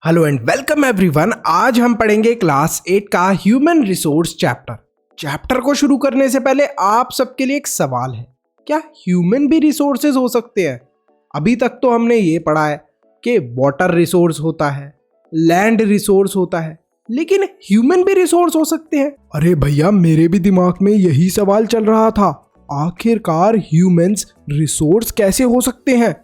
Hello and welcome everyone. आज हम पढ़ेंगे क्लास 8 का ह्यूमन रिसोर्स चैप्टर को शुरू करने से पहले आप सबके लिए एक सवाल है, क्या ह्यूमन भी रिसोर्सेज हो सकते हैं? अभी तक तो हमने ये पढ़ा है कि वाटर रिसोर्स होता है, लैंड रिसोर्स होता है, लेकिन ह्यूमन भी रिसोर्स हो सकते हैं? अरे भैया, मेरे भी दिमाग में यही सवाल चल रहा था, आखिरकार ह्यूमंस रिसोर्स कैसे हो सकते हैं?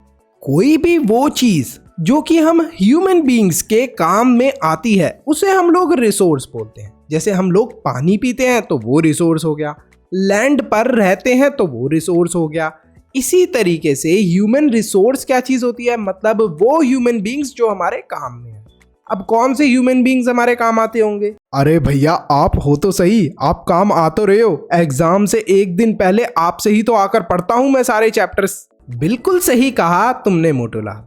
कोई भी वो चीज जो कि हम ह्यूमन बीइंग्स के काम में आती है उसे हम लोग रिसोर्स बोलते हैं। जैसे हम लोग पानी पीते हैं तो वो रिसोर्स हो गया, लैंड पर रहते हैं तो वो रिसोर्स हो गया। इसी तरीके से ह्यूमन रिसोर्स क्या चीज होती है? मतलब वो ह्यूमन बीइंग्स जो हमारे काम में है। अब कौन से ह्यूमन बीइंग्स हमारे काम आते होंगे? अरे भैया, आप हो तो सही, आप काम आ तो रहे हो। एग्जाम से एक दिन पहले आपसे ही तो आकर पढ़ता हूं मैं सारे चैप्टर्स। बिल्कुल सही कहा तुमने मोटूला।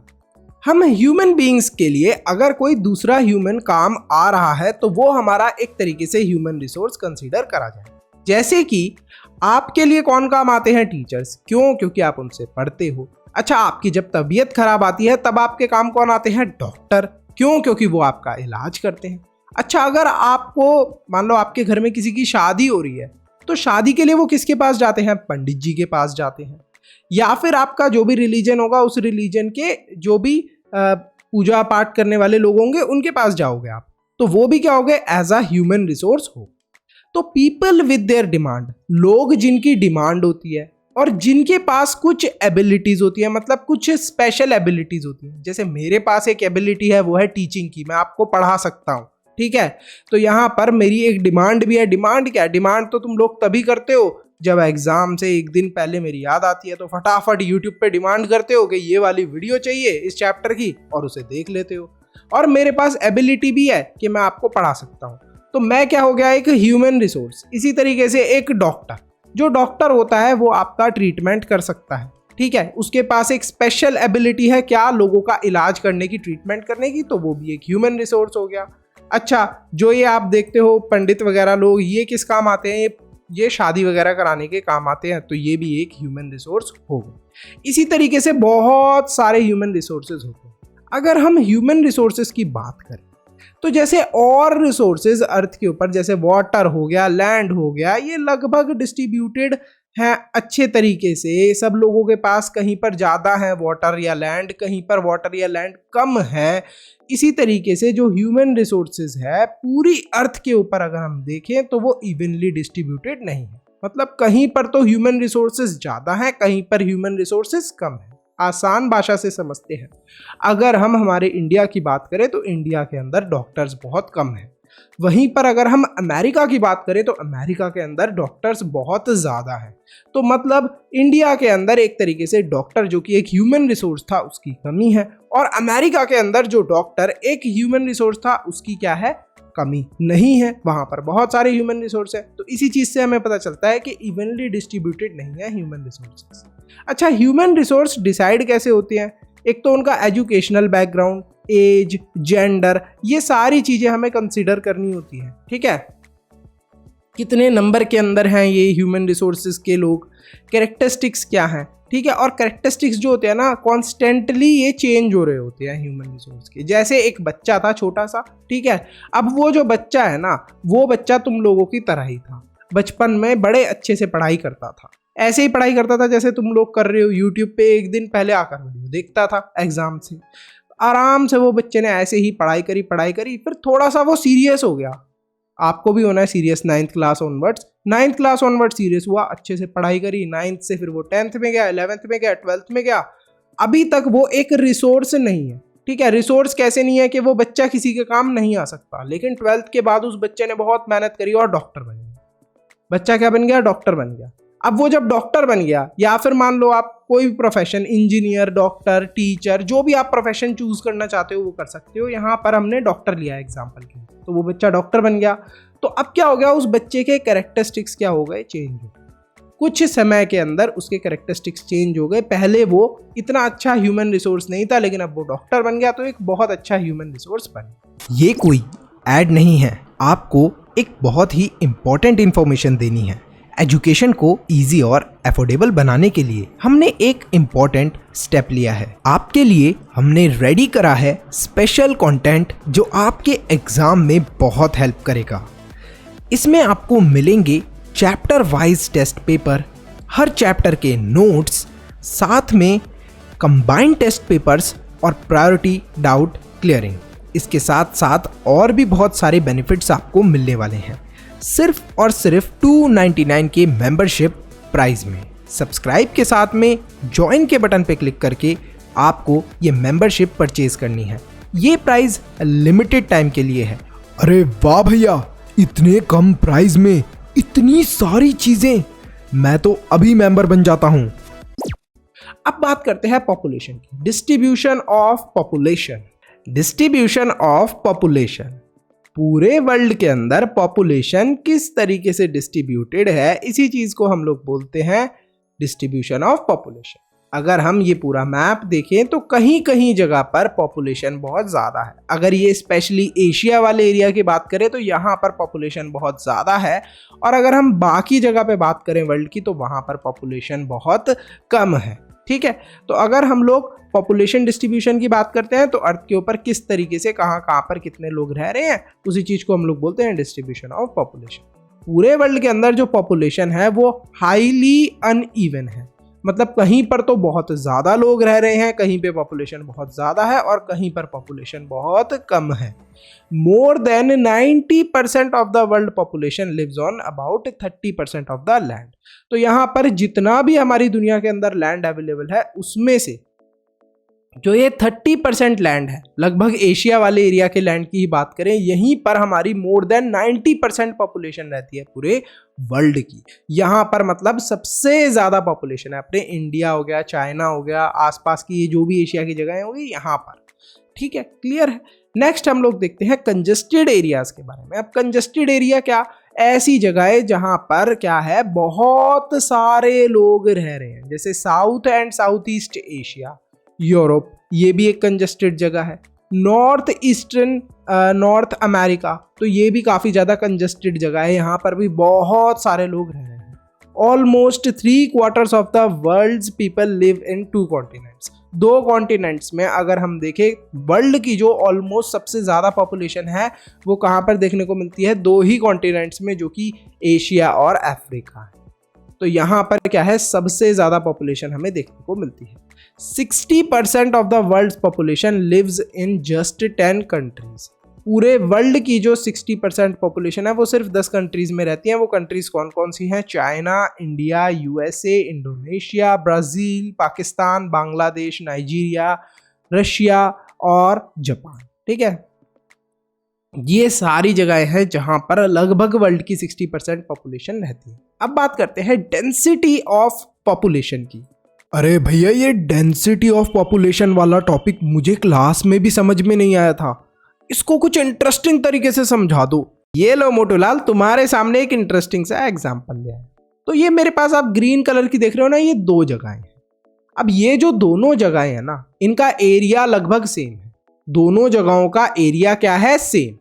हम ह्यूमन बीइंग्स के लिए अगर कोई दूसरा ह्यूमन काम आ रहा है तो वो हमारा एक तरीके से ह्यूमन रिसोर्स कंसीडर करा जाए। जैसे कि आपके लिए कौन काम आते हैं? टीचर्स। क्यों? क्योंकि आप उनसे पढ़ते हो। अच्छा, आपकी जब तबीयत खराब आती है तब आपके काम कौन आते हैं? डॉक्टर। क्यों? क्योंकि वो आपका इलाज करते हैं। अच्छा, अगर आपको मान लो आपके घर में किसी की शादी हो रही है तो शादी के लिए वो किसके पास जाते हैं? पंडित जी के पास जाते हैं। या फिर आपका जो भी रिलीजन होगा उस रिलीजन के जो भी पूजा पाठ करने वाले लोग होंगे उनके पास जाओगे आप, तो वो भी क्या हो गए? एज अ ह्यूमन रिसोर्स हो। तो पीपल विद देयर डिमांड, लोग जिनकी डिमांड होती है और जिनके पास कुछ एबिलिटीज होती है, मतलब कुछ स्पेशल एबिलिटीज होती है। जैसे मेरे पास एक एबिलिटी है, वो है टीचिंग की, मैं आपको पढ़ा सकता हूँ, ठीक है। तो यहाँ पर मेरी एक डिमांड भी है। डिमांड क्या है? डिमांड तो तुम लोग तभी करते हो जब एग्जाम से एक दिन पहले मेरी याद आती है तो फटाफट यूट्यूब पे डिमांड करते हो कि ये वाली वीडियो चाहिए इस चैप्टर की, और उसे देख लेते हो। और मेरे पास एबिलिटी भी है कि मैं आपको पढ़ा सकता हूँ, तो मैं क्या हो गया? एक ह्यूमन रिसोर्स। इसी तरीके से एक डॉक्टर, जो डॉक्टर होता है वो आपका ट्रीटमेंट कर सकता है, ठीक है। उसके पास एक स्पेशल एबिलिटी है, क्या? लोगों का इलाज करने की, ट्रीटमेंट करने की, तो वो भी एक ह्यूमन रिसोर्स हो गया। अच्छा, जो ये आप देखते हो पंडित वगैरह लोग, ये किस काम आते हैं? ये शादी वगैरह कराने के काम आते हैं, तो ये भी एक ह्यूमन रिसोर्स हो गए। इसी तरीके से बहुत सारे ह्यूमन रिसोर्सेज होते हैं। अगर हम ह्यूमन रिसोर्सेज की बात करें तो जैसे और रिसोर्सेज अर्थ के ऊपर, जैसे वाटर हो गया, लैंड हो गया, ये लगभग डिस्ट्रीब्यूटेड हैं अच्छे तरीके से। सब लोगों के पास कहीं पर ज़्यादा है वाटर या लैंड, कहीं पर वाटर या लैंड कम है। इसी तरीके से जो ह्यूमन रिसोर्सेज है पूरी अर्थ के ऊपर अगर हम देखें तो वो इवनली डिस्ट्रीब्यूटेड नहीं है। मतलब कहीं पर तो ह्यूमन रिसोर्सेज ज़्यादा हैं, कहीं पर ह्यूमन रिसोर्सेज कम है। आसान भाषा से समझते हैं, अगर हम हमारे इंडिया की बात करें तो इंडिया के अंदर डॉक्टर्स बहुत कम हैं। वहीं पर अगर हम अमेरिका की बात करें तो अमेरिका के अंदर डॉक्टर्स बहुत ज़्यादा हैं। तो मतलब इंडिया के अंदर एक तरीके से डॉक्टर जो कि एक ह्यूमन रिसोर्स था उसकी कमी है, और अमेरिका के अंदर जो डॉक्टर एक ह्यूमन रिसोर्स था उसकी क्या है? कमी नहीं है। वहाँ पर बहुत सारे ह्यूमन रिसोर्स है। तो इसी चीज़ से हमें पता चलता है कि इवनली डिस्ट्रीब्यूटेड नहीं है ह्यूमन रिसोर्सेस। अच्छा, ह्यूमन रिसोर्स डिसाइड कैसे होते हैं? एक तो उनका एजुकेशनल बैकग्राउंड, एज, जेंडर, ये सारी चीज़ें हमें कंसीडर करनी होती है, ठीक है। कितने नंबर के अंदर हैं ये ह्यूमन रिसोर्सेज के लोग, कैरेक्टरिस्टिक्स क्या हैं, ठीक है। और कैरेक्टरिस्टिक्स जो होते हैं ना, कॉन्स्टेंटली ये चेंज हो रहे होते हैं ह्यूमन रिसोर्स के। जैसे एक बच्चा था छोटा सा, ठीक है। अब वो जो बच्चा है ना, वो बच्चा तुम लोगों की तरह ही था। बचपन में बड़े अच्छे से पढ़ाई करता था, ऐसे ही पढ़ाई करता था जैसे तुम लोग कर रहे हो। यूट्यूब पे एक दिन पहले आकर वीडियो देखता था एग्जाम से, आराम से वो बच्चे ने ऐसे ही पढ़ाई करी। फिर थोड़ा सा वो सीरियस हो गया। आपको भी होना है serious 9th class onwards. 9th class onward serious हुआ, अच्छे से पढ़ाई करी। 9th से फिर वो 10th में गया, 11th में गया, 12th में गया। अभी तक वो एक रिसोर्स नहीं है, ठीक है। रिसोर्स कैसे नहीं है? कि वो बच्चा किसी के काम नहीं आ सकता, लेकिन 12th के बाद उस बच्चे ने बहुत मेहनत करी और डॉक्टर बन गया। बच्चा क्या बन गया? डॉक्टर बन गया। अब वो जब डॉक्टर बन गया, या फिर मान लो आप कोई भी प्रोफेशन, इंजीनियर, डॉक्टर, टीचर, जो भी आप प्रोफेशन चूज करना चाहते हो वो कर सकते हो। यहाँ पर हमने डॉक्टर लिया एग्जाम्पल के, तो वो बच्चा डॉक्टर बन गया। तो अब क्या हो गया? उस बच्चे के कैरेक्टरिस्टिक्स क्या हो गए? चेंज हो गए। कुछ समय के अंदर उसके कैरेक्टरिस्टिक्स चेंज हो गए। पहले वो इतना अच्छा ह्यूमन रिसोर्स नहीं था, लेकिन अब वो डॉक्टर बन गया तो एक बहुत अच्छा ह्यूमन रिसोर्स बन गया। ये कोई ऐड नहीं है, आपको एक बहुत ही इंपॉर्टेंट इंफॉर्मेशन देनी है। एजुकेशन को इजी और अफोर्डेबल बनाने के लिए हमने एक इम्पोर्टेंट स्टेप लिया है। आपके लिए हमने रेडी करा है स्पेशल कंटेंट जो आपके एग्जाम में बहुत हेल्प करेगा। इसमें आपको मिलेंगे चैप्टर वाइज टेस्ट पेपर, हर चैप्टर के नोट्स, साथ में कंबाइंड टेस्ट पेपर्स और प्रायोरिटी डाउट क्लियरिंग। इसके साथ साथ और भी बहुत सारे बेनिफिट्स आपको मिलने वाले हैं, सिर्फ और सिर्फ 299 के मेंबरशिप प्राइस में। सब्सक्राइब के साथ में ज्वाइन के बटन पे क्लिक करके आपको ये मेंबरशिप परचेज करनी है। ये प्राइस लिमिटेड टाइम के लिए है। अरे वाह भैया, इतने कम प्राइस में इतनी सारी चीजें, मैं तो अभी मेंबर बन जाता हूं। अब बात करते हैं पॉपुलेशन की। Distribution of population. Distribution of population, पूरे वर्ल्ड के अंदर पॉपुलेशन किस तरीके से डिस्ट्रीब्यूटेड है, इसी चीज को हम लोग बोलते हैं डिस्ट्रीब्यूशन ऑफ पॉपुलेशन। अगर हम ये पूरा मैप देखें तो कहीं कहीं जगह पर पॉपुलेशन बहुत ज़्यादा है। अगर ये स्पेशली एशिया वाले एरिया की बात करें तो यहाँ पर पॉपुलेशन बहुत ज़्यादा है, और अगर हम बाकी जगह पे बात करें वर्ल्ड की तो वहाँ पर पॉपुलेशन बहुत कम है। ठीक है, तो अगर हम लोग पॉपुलेशन डिस्ट्रीब्यूशन की बात करते हैं तो अर्थ के ऊपर किस तरीके से कहाँ कहाँ पर कितने लोग रह रहे हैं, उसी चीज़ को हम लोग बोलते हैं डिस्ट्रीब्यूशन ऑफ पॉपुलेशन। पूरे वर्ल्ड के अंदर जो पॉपुलेशन है वो हाईली अनइवन है, मतलब कहीं पर तो बहुत ज़्यादा लोग रह रहे हैं, कहीं पे पॉपुलेशन बहुत ज़्यादा है और कहीं पर पॉपुलेशन बहुत कम है। More than 90% of the world population lives on about 30% of the land. तो यहाँ पर जितना भी हमारी दुनिया के अंदर लैंड अवेलेबल है उसमें से जो ये 30% लैंड है, लगभग एशिया वाले एरिया के लैंड की ही बात करें, यहीं पर हमारी मोर देन 90% पॉपुलेशन रहती है पूरे वर्ल्ड की। यहाँ पर मतलब सबसे ज़्यादा पॉपुलेशन है। अपने इंडिया हो गया, चाइना हो गया, आसपास की ये जो भी एशिया की जगह होगी यहाँ पर। ठीक है, क्लियर है। नेक्स्ट हम लोग देखते हैं कंजस्टेड एरियाज के बारे में। अब कंजस्टेड एरिया क्या, ऐसी जगह जहाँ पर क्या है, बहुत सारे लोग रह रहे हैं, जैसे south and south east Asia, Europe, ये भी एक कंजस्टेड जगह है। नॉर्थ ईस्टर्न नॉर्थ अमेरिका, तो ये भी काफ़ी ज़्यादा कंजस्टेड जगह है, यहाँ पर भी बहुत सारे लोग रह रहे हैं। Almost 3/4 of the world's people live in 2 continents. 2 continents में अगर हम देखें वर्ल्ड की जो ऑलमोस्ट सबसे ज़्यादा पॉपुलेशन है वो कहाँ पर देखने को मिलती है, 2 ही कॉन्टिनेंट्स में, जो कि एशिया और अफ्रीका है। तो यहाँ पर क्या है, सबसे ज़्यादा पॉपुलेशन हमें देखने को मिलती है। 60% of the world population lives in just 10 countries. पूरे वर्ल्ड की जो 60% पॉपुलेशन है वो सिर्फ 10 कंट्रीज में रहती है। वो कंट्रीज कौन कौन सी हैं? China, India, USA, Indonesia, Brazil, Pakistan, Bangladesh, Nigeria, Russia और जापान। ठीक है, ये सारी जगहें हैं जहां पर लगभग वर्ल्ड की 60% पॉपुलेशन रहती है। अब बात करते हैं डेंसिटी ऑफ पॉपुलेशन की। अरे भैया, ये डेंसिटी ऑफ पॉपुलेशन वाला टॉपिक मुझे क्लास में भी समझ में नहीं आया था, इसको कुछ इंटरेस्टिंग तरीके से समझा दो। ये लो मोटूलाल, तुम्हारे सामने एक इंटरेस्टिंग सा एग्जाम्पल लिया है। तो ये मेरे पास आप ग्रीन कलर की देख रहे हो ना, ये 2 जगहें हैं। अब ये जो दोनों जगहें हैं ना, इनका एरिया लगभग सेम है। दोनों जगहों का एरिया क्या है? सेम।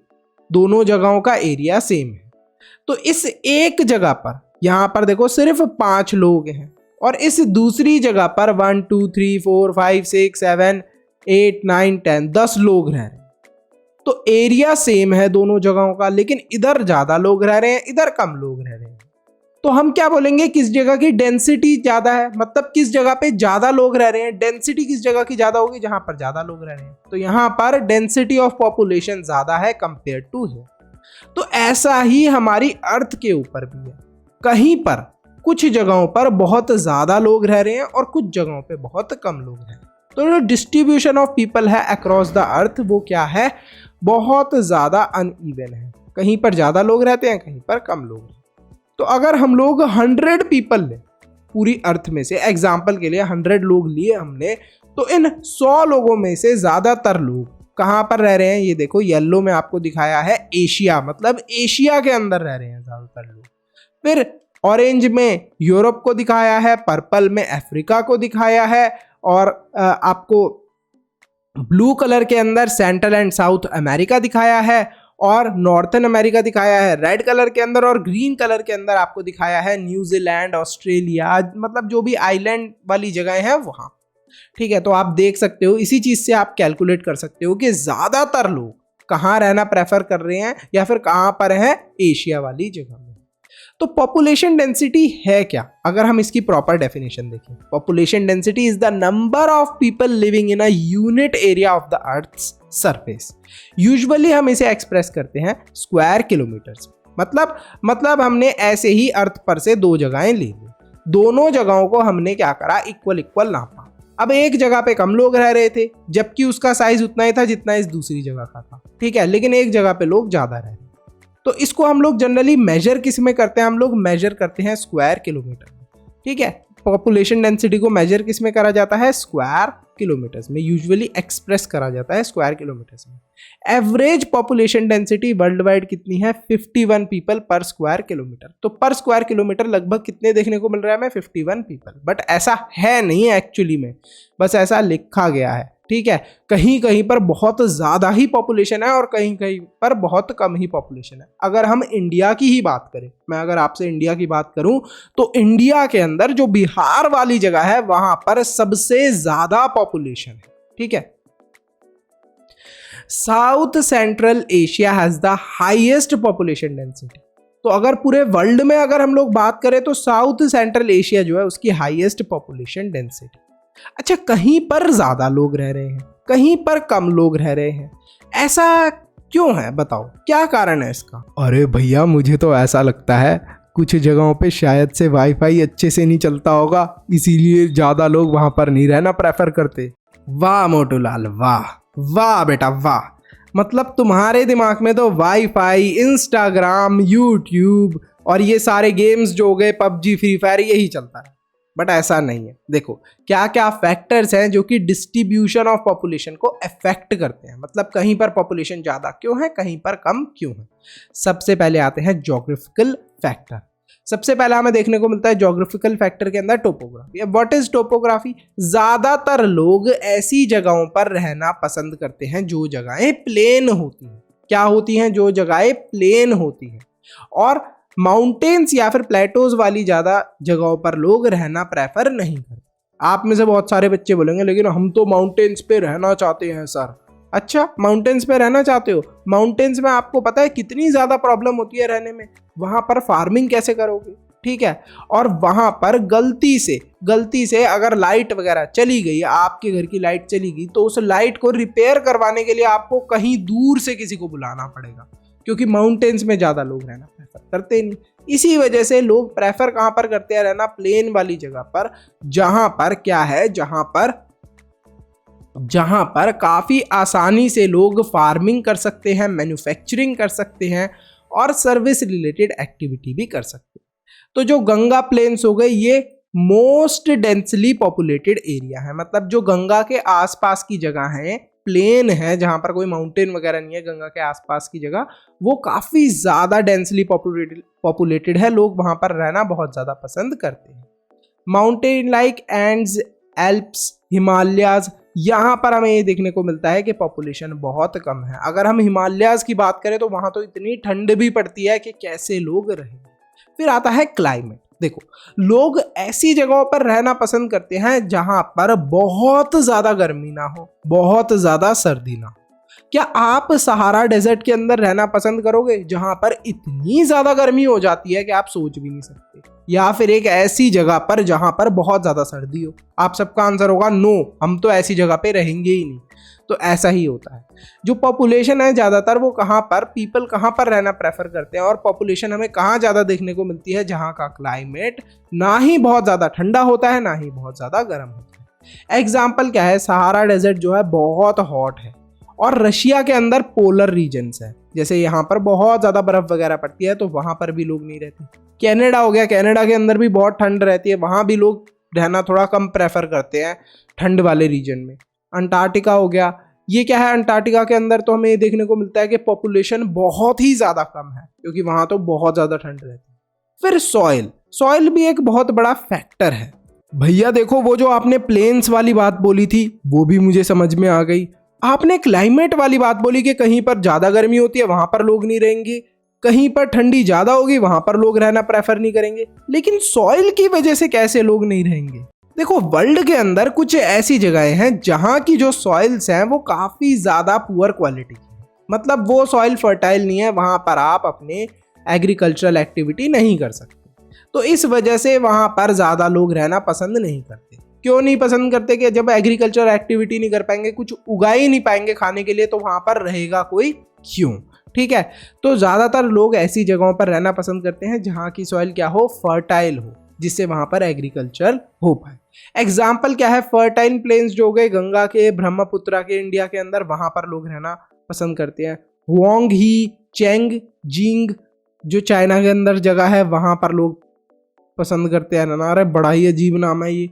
दोनों जगहों का एरिया सेम है। तो इस एक जगह पर, यहां पर देखो सिर्फ 5 लोग हैं, और इस दूसरी जगह पर 1 2 3 4 5 6 7 8 9 10 10 लोग रह रहे हैं। तो एरिया सेम है दोनों जगहों का, लेकिन इधर ज्यादा लोग रह रहे हैं, इधर कम लोग रह रहे हैं। तो हम क्या बोलेंगे, किस जगह की डेंसिटी ज्यादा है, मतलब किस जगह पे ज्यादा लोग रह रहे हैं। डेंसिटी किस जगह की ज्यादा होगी? जहां पर ज्यादा लोग रह रहे हैं। तो यहां पर डेंसिटी ऑफ पॉपुलेशन ज्यादा है कंपेयर टू हियर। तो ऐसा ही हमारी अर्थ के ऊपर भी है। कहीं पर कुछ जगहों पर बहुत ज्यादा लोग रह रहे हैं और कुछ जगहों पे बहुत कम लोग रह रहे हैं। तो जो डिस्ट्रीब्यूशन ऑफ पीपल है अक्रॉस द अर्थ, वो क्या है, बहुत ज्यादा अनइवन है। कहीं पर ज्यादा लोग रहते हैं, कहीं पर कम लोग रहते हैं। तो अगर हम लोग 100 पीपल लें पूरी अर्थ में से, एग्जाम्पल के लिए 100 लोग लिए हमने, तो इन 100 लोगों में से ज्यादातर लोग कहाँ पर रह रहे हैं? ये देखो येलो में आपको दिखाया है एशिया, मतलब एशिया के अंदर रह रहे हैं ज्यादातर लोग। फिर ऑरेंज में यूरोप को दिखाया है, पर्पल में अफ्रीका को दिखाया है, और आपको ब्लू कलर के अंदर सेंट्रल एंड साउथ अमेरिका दिखाया है, और नॉर्थन अमेरिका दिखाया है रेड कलर के अंदर, और ग्रीन कलर के अंदर आपको दिखाया है न्यूजीलैंड, ऑस्ट्रेलिया, मतलब जो भी आइलैंड वाली जगह है वहाँ। ठीक है, तो आप देख सकते हो, इसी चीज़ से आप कैलकुलेट कर सकते हो कि ज़्यादातर लोग कहाँ रहना प्रेफर कर रहे हैं या फिर कहाँ पर है, एशिया वाली जगह में। तो पॉपुलेशन डेंसिटी है क्या? अगर हम इसकी प्रॉपर डेफिनेशन देखें, population density is the number of people living in a unit area of the earth's surface. Usually हम इसे एक्सप्रेस करते हैं स्क्वायर किलोमीटर्स। मतलब हमने ऐसे ही अर्थ पर से दो जगहें ले ली, दोनों जगहों को हमने क्या करा, इक्वल नापा। अब एक जगह पे कम लोग रह रहे थे, जबकि उसका साइज उतना ही था जितना इस दूसरी जगह का था। ठीक है, लेकिन एक जगह पे लोग ज्यादा रह रहे। तो इसको हम लोग जनरली मेजर किस में करते हैं? हम लोग मेजर करते हैं स्क्वायर किलोमीटर में। ठीक है, पॉपुलेशन डेंसिटी को मेजर किस में करा जाता है? स्क्वायर किलोमीटर्स में, यूजुअली एक्सप्रेस करा जाता है स्क्वायर किलोमीटर्स में। Average population density world wide कितनी है? 51 पीपल पर स्क्वायर किलोमीटर। तो पर स्क्वायर किलोमीटर लगभग कितने देखने को मिल रहा है हमें? 51 पीपल। बट ऐसा है नहीं एक्चुअली में, बस ऐसा लिखा गया है। ठीक है, कहीं कहीं पर बहुत ज़्यादा ही पॉपुलेशन है और कहीं कहीं पर बहुत कम ही पॉपुलेशन है। अगर हम इंडिया की ही बात करें, मैं अगर आपसे इंडिया की बात करूं, तो इंडिया के अंदर जो बिहार वाली जगह है वहां पर सबसे ज़्यादा पॉपुलेशन है। ठीक है, south central Asia has the highest population density. तो अगर पूरे वर्ल्ड में अगर हम लोग बात करें तो साउथ सेंट्रल एशिया जो है उसकी हाईएस्ट पॉपुलेशन डेंसिटी। अच्छा, कहीं पर ज्यादा लोग रह रहे हैं, कहीं पर कम लोग रह रहे हैं, ऐसा क्यों है? बताओ क्या कारण है इसका? अरे भैया, मुझे तो ऐसा लगता है कुछ जगहों पे शायद से वाईफाई अच्छे से नहीं चलता होगा, इसीलिए ज्यादा लोग वहां पर नहीं रहना प्रेफर करते। वाह मोटूलाल, वाह वाह बेटा वाह। मतलब तुम्हारे दिमाग में तो वाईफाई, इंस्टाग्राम, यूट्यूब और ये सारे गेम्स जो हो गए, पबजी, फ्री फायर, यही चलता है। बट ऐसा नहीं है। देखो क्या क्या फैक्टर्स हैं जो कि डिस्ट्रीब्यूशन ऑफ पॉपुलेशन को अफेक्ट करते हैं, मतलब कहीं पर पॉपुलेशन ज़्यादा क्यों है, कहीं पर कम क्यों है। सबसे पहले आते हैं ज्योग्राफिकल फैक्टर। सबसे पहला हमें देखने को मिलता है ज्योग्राफिकल फैक्टर के अंदर टोपोग्राफी। अब व्हाट इज टोपोग्राफी? ज़्यादातर लोग ऐसी जगहों पर रहना पसंद करते हैं जो जगहें प्लेन होती हैं। क्या होती हैं? जो जगहें प्लेन होती हैं। और माउंटेन्स या फिर प्लेटोज वाली ज़्यादा जगहों पर लोग रहना प्रेफर नहीं करते। आप में से बहुत सारे बच्चे बोलेंगे लेकिन हम तो माउंटेन्स पे रहना चाहते हैं सर। अच्छा, माउंटेन्स पे रहना चाहते हो? माउंटेन्स में आपको पता है कितनी ज़्यादा प्रॉब्लम होती है रहने में। वहाँ पर फार्मिंग कैसे करोगे? ठीक है, और वहाँ पर गलती से अगर लाइट वगैरह चली गई, आपके घर की लाइट चली गई, तो उस लाइट को रिपेयर करवाने के लिए आपको कहीं दूर से किसी को बुलाना पड़ेगा, क्योंकि माउंटेन्स में ज़्यादा लोग रहना प्रेफर करते नहीं। इसी वजह से लोग प्रेफर कहाँ पर करते हैं? रहना प्लेन वाली जगह पर, जहाँ पर क्या है, जहाँ पर काफ़ी आसानी से लोग फार्मिंग कर सकते हैं, मैन्युफैक्चरिंग कर सकते हैं और सर्विस रिलेटेड एक्टिविटी भी कर सकते हैं। तो जो गंगा प्लेन्स हो गए, ये मोस्ट डेंसली पॉपुलेटेड एरिया है। मतलब जो गंगा के आसपास की जगह है, प्लेन है, जहाँ पर कोई माउंटेन वगैरह नहीं है, गंगा के आसपास की जगह, वो काफ़ी ज़्यादा डेंसली पॉपुलेटेड है। लोग वहाँ पर रहना बहुत ज़्यादा पसंद करते हैं। Mountain like ends, Alps, Himalayas, यहाँ पर हमें ये देखने को मिलता है कि पॉपुलेशन बहुत कम है। अगर हम हिमालयाज की बात करें तो वहाँ तो इतनी ठंड भी पड़ती है कि कैसे लोग रहें। फिर आता है क्लाइमेट। देखो, लोग ऐसी जगहों पर रहना पसंद करते हैं जहां पर बहुत ज्यादा गर्मी ना हो, बहुत ज्यादा सर्दी ना हो। क्या आप सहारा डेजर्ट के अंदर रहना पसंद करोगे जहां पर इतनी ज्यादा गर्मी हो जाती है कि आप सोच भी नहीं सकते? या फिर एक ऐसी जगह पर जहां पर बहुत ज्यादा सर्दी हो? आप सबका आंसर होगा नो, हम तो ऐसी जगह पे रहेंगे ही नहीं। तो ऐसा ही होता है। जो पॉपुलेशन है ज़्यादातर, वो कहाँ पर, पीपल कहाँ पर रहना प्रेफर करते हैं, और पॉपुलेशन हमें कहाँ ज़्यादा देखने को मिलती है? जहाँ का क्लाइमेट ना ही बहुत ज़्यादा ठंडा होता है, ना ही बहुत ज़्यादा गर्म होता है। एग्जाम्पल क्या है? सहारा डेजर्ट जो है बहुत हॉट है, और रशिया के अंदर पोलर रीजन्स है, जैसे यहाँ पर बहुत ज़्यादा बर्फ़ वगैरह पड़ती है, तो वहाँ पर भी लोग नहीं रहते। कनाडा हो गया, कनाडा के अंदर भी बहुत ठंड रहती है, वहाँ भी लोग रहना थोड़ा कम प्रेफर करते हैं ठंड वाले रीजन में। अंटार्कटिका हो गया, ये क्या है, अंटार्कटिका के अंदर तो हमें ये देखने को मिलता है कि पॉपुलेशन बहुत ही ज़्यादा कम है, क्योंकि वहाँ तो बहुत ज़्यादा ठंड रहती है। फिर सॉइल भी एक बहुत बड़ा फैक्टर है। भैया देखो, वो जो आपने प्लेन्स वाली बात बोली थी वो भी मुझे समझ में आ गई, आपने क्लाइमेट वाली बात बोली कि कहीं पर ज्यादा गर्मी होती है वहां पर लोग नहीं रहेंगे, कहीं पर ठंडी ज्यादा होगी वहां पर लोग रहना प्रेफर नहीं करेंगे, लेकिन सॉइल की वजह से कैसे लोग नहीं रहेंगे? देखो, वर्ल्ड के अंदर कुछ ऐसी जगहें हैं जहां की जो सॉइल्स हैं वो काफी ज्यादा पुअर क्वालिटी की है, मतलब वो सॉइल फर्टाइल नहीं है, वहां पर आप अपने एग्रीकल्चरल एक्टिविटी नहीं कर सकते। तो इस वजह से वहां पर ज्यादा लोग रहना पसंद नहीं करते। क्यों नहीं पसंद करते? कि जब एग्रीकल्चर एक्टिविटी नहीं कर पाएंगे, कुछ उगा ही नहीं पाएंगे खाने के लिए, तो वहां पर रहेगा कोई क्यों? ठीक है, तो ज्यादातर लोग ऐसी जगहों पर रहना पसंद करते हैं जहां की सॉइल क्या हो, फर्टाइल हो, जिससे वहां पर एग्रीकल्चर हो पाए। एग्जाम्पल क्या है? फर्टाइल प्लेन्स जो हो गए गंगा के, ब्रह्मपुत्रा के, इंडिया के अंदर, वहां पर लोग रहना पसंद करते हैं। हुआंग ही, चेंग जिंग जो चाइना के अंदर जगह है, वहां पर लोग पसंद करते हैं रहना। अरे बड़ा ही अजीब नाम है ये।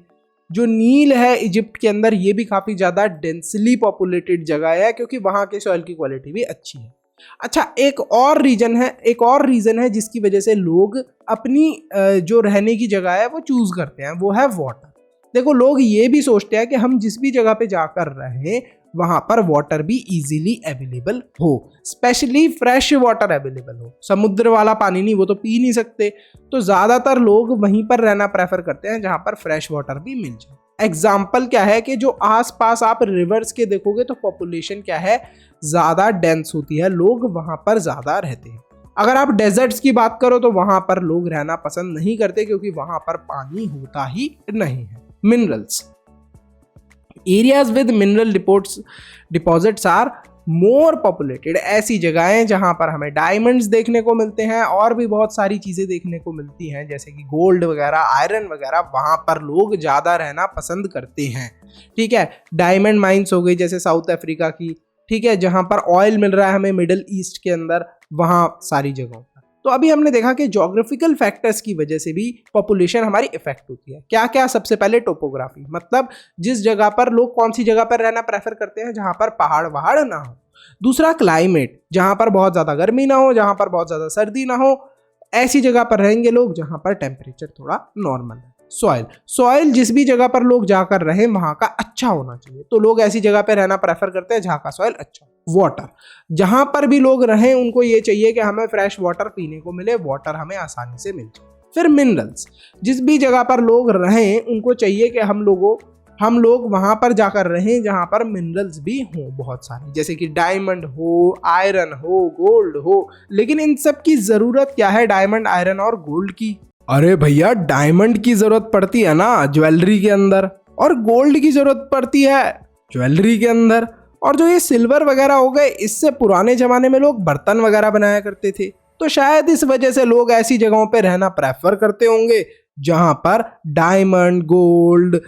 जो नील है इजिप्ट के अंदर, ये भी काफी ज्यादा डेंसली पॉपुलेटेड जगह है, क्योंकि वहां के सॉइल की क्वालिटी भी अच्छी है। अच्छा, एक और रीजन है जिसकी वजह से लोग अपनी जो रहने की जगह है वो चूज करते हैं, वो है वाटर। देखो, लोग ये भी सोचते हैं कि हम जिस भी जगह पे जाकर रहें वहां पर वाटर भी इजीली अवेलेबल हो, स्पेशली फ्रेश वाटर अवेलेबल हो। समुद्र वाला पानी नहीं, वो तो पी नहीं सकते, तो ज्यादातर लोग वहीं पर रहना प्रेफर करते हैं जहां पर फ्रेश वाटर भी मिल जाए। एग्जाम्पल क्या है कि जो आसपास आप रिवर्स के देखोगे तो पॉपुलेशन क्या है, ज्यादा डेंस होती है, लोग वहां पर ज्यादा रहते हैं। अगर आप डेजर्ट्स की बात करो तो वहां पर लोग रहना पसंद नहीं करते, क्योंकि वहां पर पानी होता ही नहीं है। Minerals, areas with mineral deposits are more populated. ऐसी जगहें जहां पर हमें डायमंड्स देखने को मिलते हैं और भी बहुत सारी चीजें देखने को मिलती हैं, जैसे कि गोल्ड वगैरह, आयरन वगैरह, वहां पर लोग ज्यादा रहना पसंद करते हैं। ठीक है, डायमंड माइंस हो गई जैसे साउथ अफ्रीका की, ठीक है, जहां पर ऑयल मिल रहा है हमें मिडिल ईस्ट के अंदर, वहां सारी जगहों पर। तो अभी हमने देखा कि ज्योग्राफिकल फैक्टर्स की वजह से भी पॉपुलेशन हमारी इफेक्ट होती है। क्या क्या? सबसे पहले टोपोग्राफी, मतलब जिस जगह पर लोग कौन सी जगह पर रहना प्रेफर करते हैं जहां पर पहाड़ वहाड़ ना हो। दूसरा क्लाइमेट, जहां पर बहुत ज्यादा गर्मी ना हो, जहां पर बहुत ज्यादा सर्दी ना हो, ऐसी जगह पर रहेंगे लोग जहां पर टेम्परेचर थोड़ा नॉर्मल है। सॉइल, जिस भी जगह पर लोग जाकर रहें वहां का अच्छा होना चाहिए, तो लोग ऐसी जगह पे रहना प्रेफर करते हैं जहां का सॉइल अच्छा। वाटर, जहां पर भी लोग रहें उनको ये चाहिए कि हमें फ्रेश वाटर पीने को मिले, वाटर हमें आसानी से मिल जाए। फिर मिनरल्स, जिस भी जगह पर लोग रहें उनको चाहिए कि हम लोग वहां पर जाकर रहें जहां पर मिनरल्स भी हों बहुत सारे, जैसे कि डायमंड हो, आयरन हो, गोल्ड हो। लेकिन इन सब की जरूरत क्या है डायमंड, आयरन और गोल्ड की? अरे भैया, डायमंड की जरूरत पड़ती है ना ज्वेलरी के अंदर, और गोल्ड की जरूरत पड़ती है ज्वेलरी के अंदर। और जो ये सिल्वर वगैरह हो गए, इससे पुराने जमाने में लोग बर्तन वगैरह बनाया करते थे, तो शायद इस वजह से लोग ऐसी जगहों पे रहना प्रेफर करते होंगे जहां पर डायमंड, गोल्ड,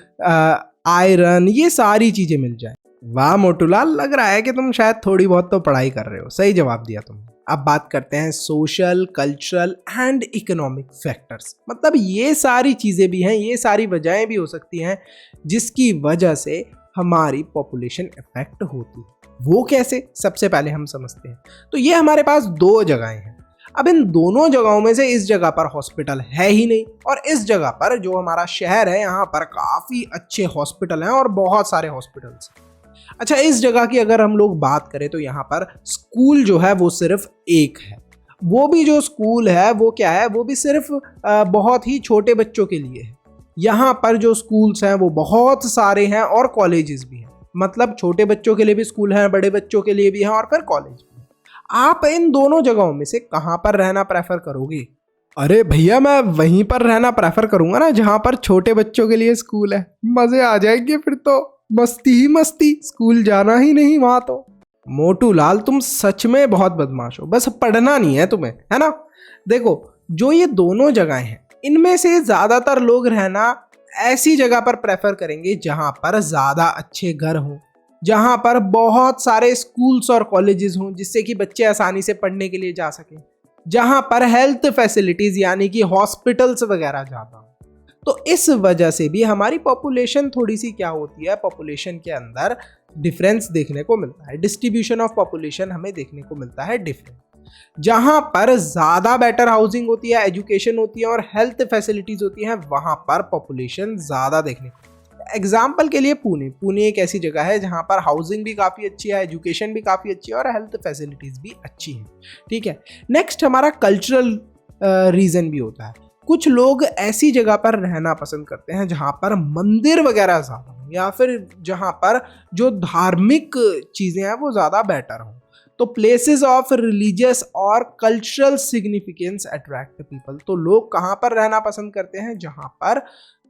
आयरन, ये सारी चीजें मिल जाए। वाह मोटूलाल, लग रहा है कि तुम शायद थोड़ी बहुत तो पढ़ाई कर रहे हो। सही जवाब दिया तुमने। अब बात करते हैं social, cultural and economic factors, मतलब ये सारी चीजें भी हैं, ये सारी वजहें भी हो सकती हैं जिसकी वजह से हमारी पॉपुलेशन इफेक्ट होती है। वो कैसे? सबसे पहले हम समझते हैं। तो ये हमारे पास दो जगहें हैं। अब इन दोनों जगहों में से इस जगह पर हॉस्पिटल है ही नहीं, और इस जगह पर जो हमारा शहर है यहाँ पर काफी अच्छे हॉस्पिटल हैं और बहुत सारे हॉस्पिटल्स हैं। अच्छा, इस जगह की अगर हम लोग बात करें तो यहाँ पर स्कूल जो है वो सिर्फ एक है। वो भी जो स्कूल है वो क्या है, वो भी सिर्फ बहुत ही छोटे बच्चों के लिए है। यहाँ पर जो स्कूल्स हैं वो बहुत सारे हैं और कॉलेजेस भी हैं, मतलब छोटे बच्चों के लिए भी स्कूल हैं, बड़े बच्चों के लिए भी हैं और फिर कॉलेज भी हैं। आप इन दोनों जगहों में से कहाँ पर रहना प्रेफर करोगे? अरे भैया, मैं वहीं पर रहना प्रेफर करूंगा ना जहां पर छोटे बच्चों के लिए स्कूल है। मजे आ जाएंगे फिर तो, मस्ती ही मस्ती, स्कूल जाना ही नहीं वहां तो। मोटू लाल, तुम सच में बहुत बदमाश हो, बस पढ़ना नहीं है तुम्हें, है ना? देखो, जो ये दोनों जगहें हैं इनमें से ज्यादातर लोग रहना ऐसी जगह पर प्रेफर करेंगे जहां पर ज्यादा अच्छे घर हों, जहां पर बहुत सारे स्कूल्स और कॉलेजेस हों जिससे कि बच्चे आसानी से पढ़ने के लिए जा सकें, जहां पर हेल्थ फैसिलिटीज यानी कि हॉस्पिटल्स वगैरह ज्यादा हो। तो इस वजह से भी हमारी पॉपुलेशन थोड़ी सी क्या होती है, पॉपुलेशन के अंदर डिफरेंस देखने को मिलता है, डिस्ट्रीब्यूशन ऑफ पॉपुलेशन हमें देखने को मिलता है डिफरेंट। जहां पर ज्यादा बेटर हाउसिंग होती है, एजुकेशन होती है और हेल्थ फैसिलिटीज होती हैं, वहां पर पॉपुलेशन ज्यादा देखने को मिलती है। एग्जाम्पल के लिए पुणे एक ऐसी जगह है जहाँ पर हाउसिंग भी काफ़ी अच्छी है, एजुकेशन भी काफ़ी अच्छी है और हेल्थ फैसिलिटीज़ भी अच्छी हैं। ठीक है, नेक्स्ट हमारा कल्चरल रीज़न भी होता है। कुछ लोग ऐसी जगह पर रहना पसंद करते हैं जहाँ पर मंदिर वगैरह ज़्यादा हो या फिर जहाँ पर जो धार्मिक चीज़ें हैं वो ज़्यादा बेटर हो। तो प्लेसेस ऑफ रिलीजियस और कल्चरल सिग्निफिकेंस अट्रैक्ट पीपल। तो लोग कहाँ पर रहना पसंद करते हैं? जहाँ पर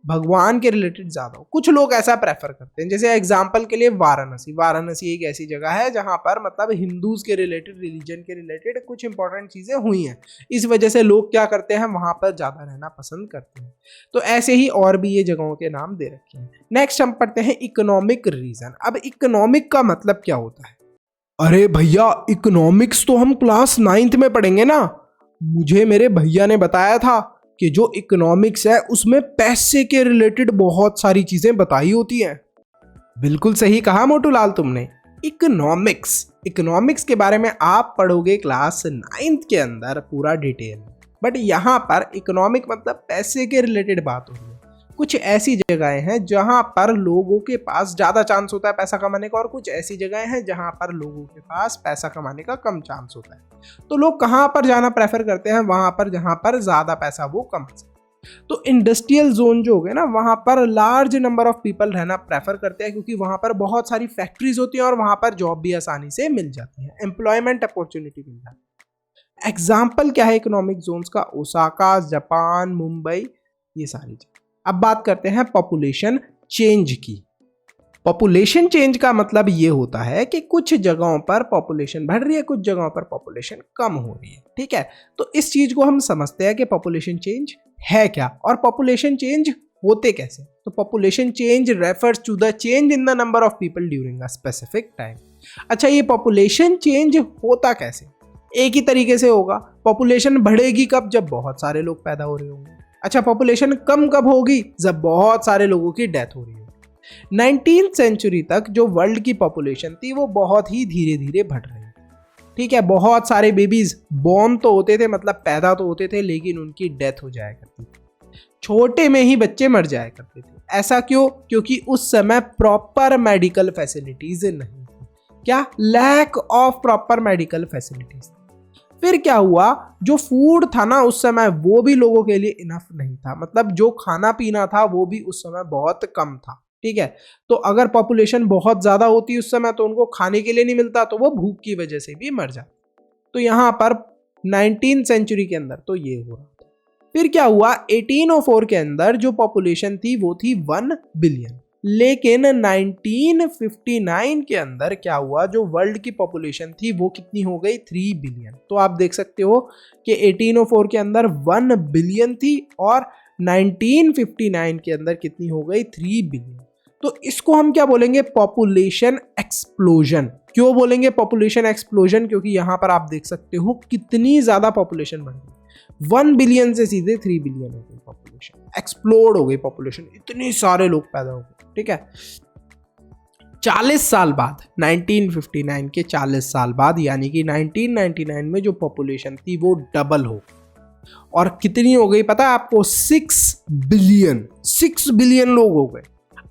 भगवान के रिलेटेड ज़्यादा हो। कुछ लोग ऐसा प्रेफर करते हैं, जैसे एग्जाम्पल के लिए वाराणसी एक ऐसी जगह है जहाँ पर मतलब हिंदूज के रिलेटेड, रिलीजन के रिलेटेड कुछ इंपॉर्टेंट चीज़ें हुई हैं, इस वजह से लोग क्या करते हैं, वहाँ पर ज़्यादा रहना पसंद करते हैं। तो ऐसे ही और भी ये जगहों के नाम दे रखे हैं। नेक्स्ट हम पढ़ते हैं इकोनॉमिक रीजन। अब इकोनॉमिक का मतलब क्या होता है? अरे भैया, इकोनॉमिक्स तो हम क्लास 9th में पढ़ेंगे ना। मुझे मेरे भैया ने बताया था कि जो इकोनॉमिक्स है उसमें पैसे के रिलेटेड बहुत सारी चीजें बताई होती हैं। बिल्कुल सही कहा मोटूलाल तुमने। इकोनॉमिक्स के बारे में आप पढ़ोगे क्लास 9th के अंदर पूरा डिटेल में, बट यहाँ पर इकोनॉमिक मतलब पैसे के रिलेटेड बात हो रही है। कुछ ऐसी जगहें हैं जहां पर लोगों के पास ज़्यादा चांस होता है पैसा कमाने का, और कुछ ऐसी जगहें हैं जहां पर लोगों के पास पैसा कमाने का कम चांस होता है। तो लोग कहां पर जाना प्रेफर करते हैं? वहां पर जहां पर ज़्यादा पैसा वो कमा सके। तो इंडस्ट्रियल जोन जो हो गए ना, वहां पर लार्ज नंबर ऑफ पीपल रहना प्रेफर करते हैं, क्योंकि वहां पर बहुत सारी फैक्ट्रीज होती हैं और वहां पर जॉब भी आसानी से मिल जाती है, एम्प्लॉयमेंट अपॉर्चुनिटी मिल जाती है। एग्जाम्पल क्या है इकोनॉमिक जोन्स का? ओसाका, जापान, मुंबई, ये सारी चीज़। अब बात करते हैं पॉपुलेशन चेंज की। पॉपुलेशन चेंज का मतलब ये होता है कि कुछ जगहों पर पॉपुलेशन बढ़ रही है, कुछ जगहों पर पॉपुलेशन कम हो रही है। ठीक है, तो इस चीज को हम समझते हैं कि पॉपुलेशन चेंज है क्या और पॉपुलेशन चेंज होते कैसे। तो population change refers to the change in the number of people during a specific time. अच्छा, ये पॉपुलेशन चेंज होता कैसे? एक ही तरीके से होगा। पॉपुलेशन बढ़ेगी कब? जब बहुत सारे लोग पैदा हो रहे होंगे। अच्छा, पॉपुलेशन कम कब होगी? जब बहुत सारे लोगों की डेथ हो रही होगी। 19th सेंचुरी तक जो वर्ल्ड की पॉपुलेशन थी वो बहुत ही धीरे धीरे बढ़ रही थी। ठीक है, बहुत सारे बेबीज बॉर्न तो होते थे, मतलब पैदा तो होते थे, लेकिन उनकी डेथ हो जाया करती थी। छोटे में ही बच्चे मर जाया करते थे। ऐसा क्यों? क्योंकि उस समय प्रॉपर मेडिकल फैसिलिटीज नहीं थी। क्या? Lack of proper medical facilities. फिर क्या हुआ? जो फूड था ना उस समय, वो भी लोगों के लिए इनफ नहीं था, मतलब जो खाना पीना था वो भी उस समय बहुत कम था। ठीक है, तो अगर पॉपुलेशन बहुत ज्यादा होती उस समय तो उनको खाने के लिए नहीं मिलता, तो वो भूख की वजह से भी मर जाते। तो यहाँ पर 19th सेंचुरी के अंदर तो ये हो रहा था। फिर क्या हुआ? 1804 के अंदर जो पॉपुलेशन थी वो थी 1 बिलियन, लेकिन 1959 के अंदर क्या हुआ? जो वर्ल्ड की पॉपुलेशन थी वो कितनी हो गई? 3 बिलियन। तो आप देख सकते हो कि 1804 के अंदर 1 बिलियन थी और 1959 के अंदर कितनी हो गई? 3 बिलियन। तो इसको हम क्या बोलेंगे? Population explosion. क्यों बोलेंगे पॉपुलेशन एक्सप्लोजन? क्योंकि यहां पर आप देख सकते हो कितनी ज्यादा पॉपुलेशन बढ़ गई। 1 बिलियन से सीधे 3 बिलियन हो गई पॉपुलेशन, एक्सप्लोड हो गई पॉपुलेशन, इतने सारे लोग पैदा हो गए। ठीक है, 40 साल बाद, 1959 के 40 साल बाद, यानी कि 1999 में जो पॉपुलेशन थी वो डबल हो गई। और कितनी हो गई पता है आपको? 6 बिलियन लोग हो गए।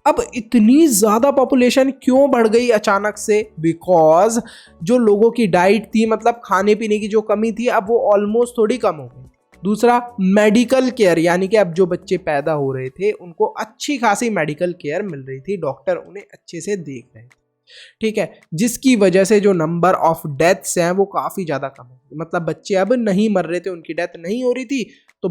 अब इतनी ज्यादा पॉपुलेशन क्यों बढ़ गई अचानक से? बिकॉज जो लोगों की डाइट थी, मतलब खाने पीने की जो कमी थी, अब वो ऑलमोस्ट थोड़ी कम हो गई। दूसरा, मेडिकल केयर, यानी कि अब जो बच्चे पैदा हो रहे थे उनको अच्छी खासी मेडिकल केयर मिल रही थी, डॉक्टर उन्हें अच्छे से देख रहे थे। ठीक है, जिसकी वजह से जो नंबर ऑफ डेथ्स हैं वो काफ़ी ज़्यादा कम हो गई। मतलब बच्चे अब नहीं मर रहे थे, उनकी डेथ नहीं हो रही थी, तो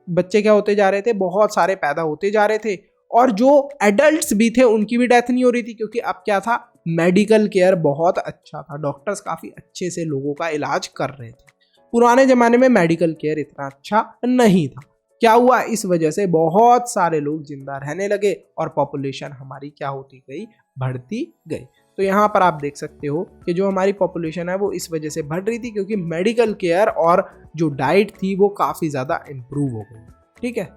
बच्चे क्या होते जा रहे थे? बहुत सारे पैदा होते जा रहे थे। और जो एडल्ट्स भी थे उनकी भी डेथ नहीं हो रही थी, क्योंकि अब क्या था? मेडिकल केयर बहुत अच्छा था, डॉक्टर्स काफ़ी अच्छे से लोगों का इलाज कर रहे थे। पुराने ज़माने में मेडिकल केयर इतना अच्छा नहीं था। क्या हुआ? इस वजह से बहुत सारे लोग जिंदा रहने लगे और पॉपुलेशन हमारी क्या होती गई? बढ़ती गई। तो यहाँ पर आप देख सकते हो कि जो हमारी पॉपुलेशन है वो इस वजह से बढ़ रही थी, क्योंकि मेडिकल केयर और जो डाइट थी वो काफ़ी ज़्यादा इम्प्रूव हो गई। ठीक है,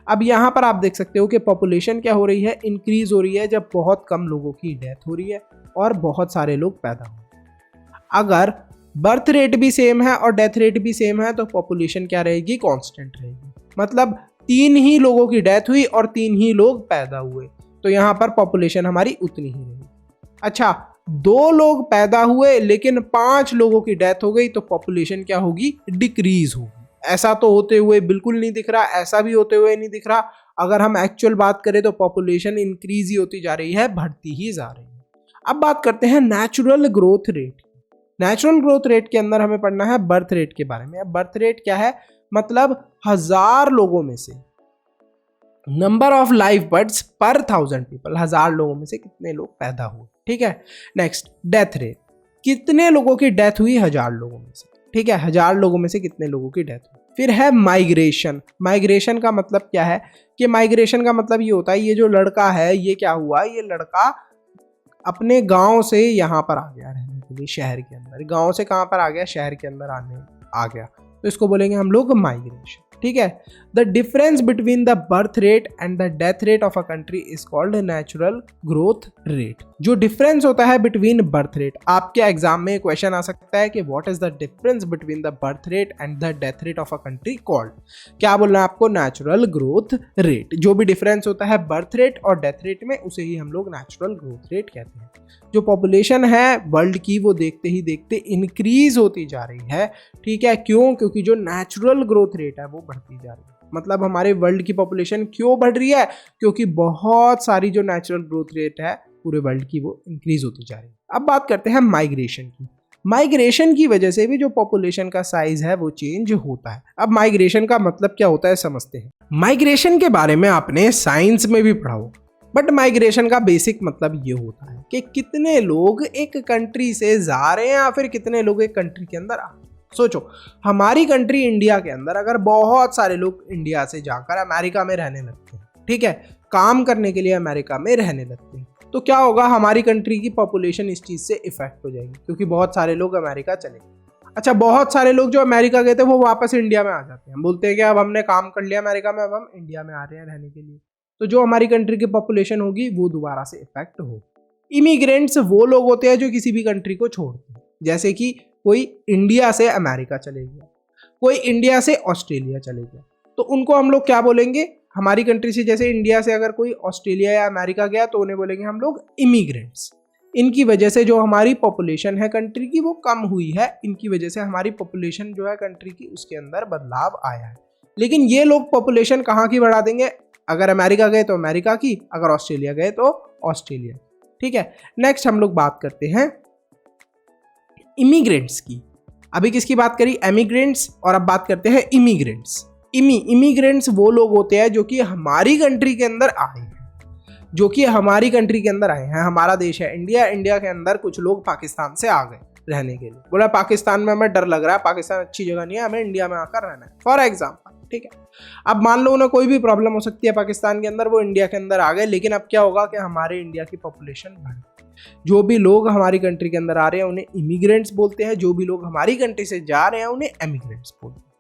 अब यहाँ पर आप देख सकते हो कि पॉपुलेशन क्या हो रही है? इंक्रीज हो रही है जब बहुत कम लोगों की डेथ हो रही है और बहुत सारे लोग पैदा हो रहे हैं। अगर बर्थ रेट भी सेम है और डेथ रेट भी सेम है तो पॉपुलेशन क्या रहेगी? कांस्टेंट रहेगी। मतलब 3 ही लोगों की डेथ हुई और 3 ही लोग पैदा हुए, तो यहाँ पर पॉपुलेशन हमारी उतनी ही रहेगी। अच्छा, 2 लोग पैदा हुए लेकिन 5 लोगों की डेथ हो गई तो पॉपुलेशन क्या होगी? डिक्रीज होगी। ऐसा तो होते हुए बिल्कुल नहीं दिख रहा, ऐसा भी होते हुए नहीं दिख रहा। अगर हम एक्चुअल बात करें तो पॉपुलेशन इंक्रीज ही होती जा रही है, बढ़ती ही जा रही है। अब बात करते हैं natural growth rate. Natural growth rate के अंदर हमें पढ़ना है बर्थ रेट के बारे में। अब बर्थ रेट क्या है? मतलब 1000 लोगों में से नंबर ऑफ लाइफ बर्ड्स पर 1000 पीपल, 1000 लोगों में से कितने लोग पैदा हुए। ठीक है। नेक्स्ट, डेथ रेट, कितने लोगों की डेथ हुई 1000 लोगों में से। ठीक है, 1000 लोगों में से कितने लोगों की डेथ हुई। फिर है माइग्रेशन। माइग्रेशन का मतलब क्या है? कि माइग्रेशन का मतलब ये होता है, ये जो लड़का है ये क्या हुआ, ये लड़का अपने गांव से यहाँ पर आ गया रहने के लिए शहर के अंदर। गांव से कहाँ पर आ गया? शहर के अंदर आ गया, तो इसको बोलेंगे हम लोग माइग्रेशन। ठीक है। The difference between the birth rate and the death rate of a country is called natural growth rate. जो डिफरेंस होता है बिटवीन बर्थ रेट, आपके एग्जाम में क्वेश्चन आ सकता है कि what is the difference between the birth rate and the death rate of a country called, क्या बोलना है आपको? Natural growth rate. जो भी डिफरेंस होता है बर्थ रेट और डेथ रेट में, उसे ही हम लोग नेचुरल ग्रोथ रेट कहते हैं। जो पॉपुलेशन है वर्ल्ड की, वो देखते ही देखते इंक्रीज होती जा रही है। ठीक है। क्यों? क्योंकि जो नेचुरल ग्रोथ रेट है वो बढ़ती जा रही है। मतलब हमारे वर्ल्ड की पॉपुलेशन क्यों बढ़ रही है? क्योंकि बहुत सारी जो नेचुरल ग्रोथ रेट है पूरे वर्ल्ड की, वो इंक्रीज होती जा रही है। अब बात करते हैं माइग्रेशन की। माइग्रेशन की वजह से भी जो पॉपुलेशन का साइज है वो चेंज होता है। अब माइग्रेशन का मतलब क्या होता है समझते हैं। माइग्रेशन के बारे में आपने साइंस में भी पढ़ा होगा, बट माइग्रेशन का बेसिक मतलब ये होता है कि कितने लोग एक कंट्री से जा रहे हैं या फिर कितने लोग एक कंट्री के अंदर आ रहे हैं। सोचो, हमारी कंट्री इंडिया के अंदर अगर बहुत सारे लोग इंडिया से जाकर अमेरिका में रहने लगते हैं, ठीक है, काम करने के लिए अमेरिका में रहने लगते हैं, तो क्या होगा? हमारी कंट्री की पॉपुलेशन इस चीज़ से इफेक्ट हो जाएगी, क्योंकि बहुत सारे लोग अमेरिका चले गए। अच्छा, बहुत सारे लोग जो अमेरिका गए थे वो वापस इंडिया में आ जाते हैं, बोलते हैं कि अब हमने काम कर लिया अमेरिका में, अब हम इंडिया में आ रहे हैं रहने के लिए। तो जो हमारी कंट्री की पॉपुलेशन होगी वो दोबारा से इफेक्ट होगी। इमिग्रेंट्स वो लोग होते हैं जो किसी भी कंट्री को छोड़ते हैं, जैसे कि कोई इंडिया से अमेरिका चले गया, कोई इंडिया से ऑस्ट्रेलिया चले गया, तो उनको हम लोग क्या बोलेंगे? हमारी कंट्री से, जैसे इंडिया से अगर कोई ऑस्ट्रेलिया या अमेरिका गया तो उन्हें बोलेंगे हम लोग इमिग्रेंट्स। इनकी वजह से जो हमारी पॉपुलेशन है कंट्री की वो कम हुई है, इनकी वजह से हमारी पॉपुलेशन जो है कंट्री की उसके अंदर बदलाव आया है। लेकिन ये लोग पॉपुलेशन कहाँ की बढ़ा देंगे? अगर अमेरिका गए तो अमेरिका की, अगर ऑस्ट्रेलिया गए तो ऑस्ट्रेलिया। ठीक है। नेक्स्ट हम लोग बात करते हैं इमिग्रेंट्स की। अभी किसकी बात करी? एमिग्रेंट्स। और अब बात करते हैं इमिग्रेंट्स। इमिग्रेंट्स वो लोग होते हैं जो कि हमारी कंट्री के अंदर आए हैं, जो कि हमारी कंट्री के अंदर आए हैं। हमारा देश है इंडिया, इंडिया के अंदर कुछ लोग पाकिस्तान से आ गए रहने के लिए, बोला पाकिस्तान में हमें डर लग रहा है, पाकिस्तान अच्छी जगह नहीं है, हमें इंडिया में आकर रहना है, फॉर एग्जाम्पल। ठीक है। अब मान लो उन्हें कोई भी प्रॉब्लम हो सकती है पाकिस्तान के अंदर, वो इंडिया के अंदर आ गए, लेकिन अब क्या होगा कि हमारे इंडिया की पॉपुलेशन बढ़, जो भी लोग हमारी कंट्री के अंदर आ रहे हैं उन्हें इमिग्रेंट्स बोलते हैं, जो भी लोग हमारी कंट्री से जा रहे हैं उन्हें एमिग्रेंट्स बोलते हैं।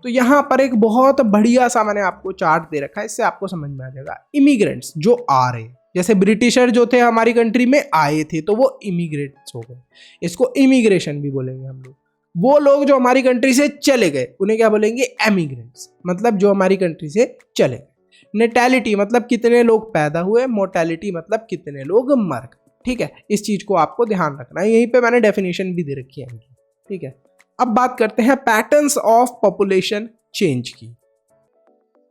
तो यहाँ पर एक बहुत बढ़िया सा मैंने आपको चार्ट दे रखा है, इससे आपको समझ में आ जाएगा। इमिग्रेंट्स जो आ रहे हैं, जैसे ब्रिटिशर जो थे हमारी कंट्री में आए थे तो वो इमिग्रेंट्स हो गए, इसको इमिग्रेशन भी बोलेंगे हम लोग। वो लोग जो हमारी कंट्री से चले गए उन्हें क्या बोलेंगे? एमिग्रेंट्स, मतलब जो हमारी कंट्री से चले गए। नेटैलिटी मतलब कितने लोग पैदा हुए, मोर्टेलिटी मतलब कितने लोग मर गए। ठीक है, इस चीज को आपको ध्यान रखना है, यहीं पे मैंने डेफिनेशन भी दे रखी है इनकी। ठीक है। अब बात करते हैं पैटर्न्स ऑफ पॉपुलेशन चेंज की।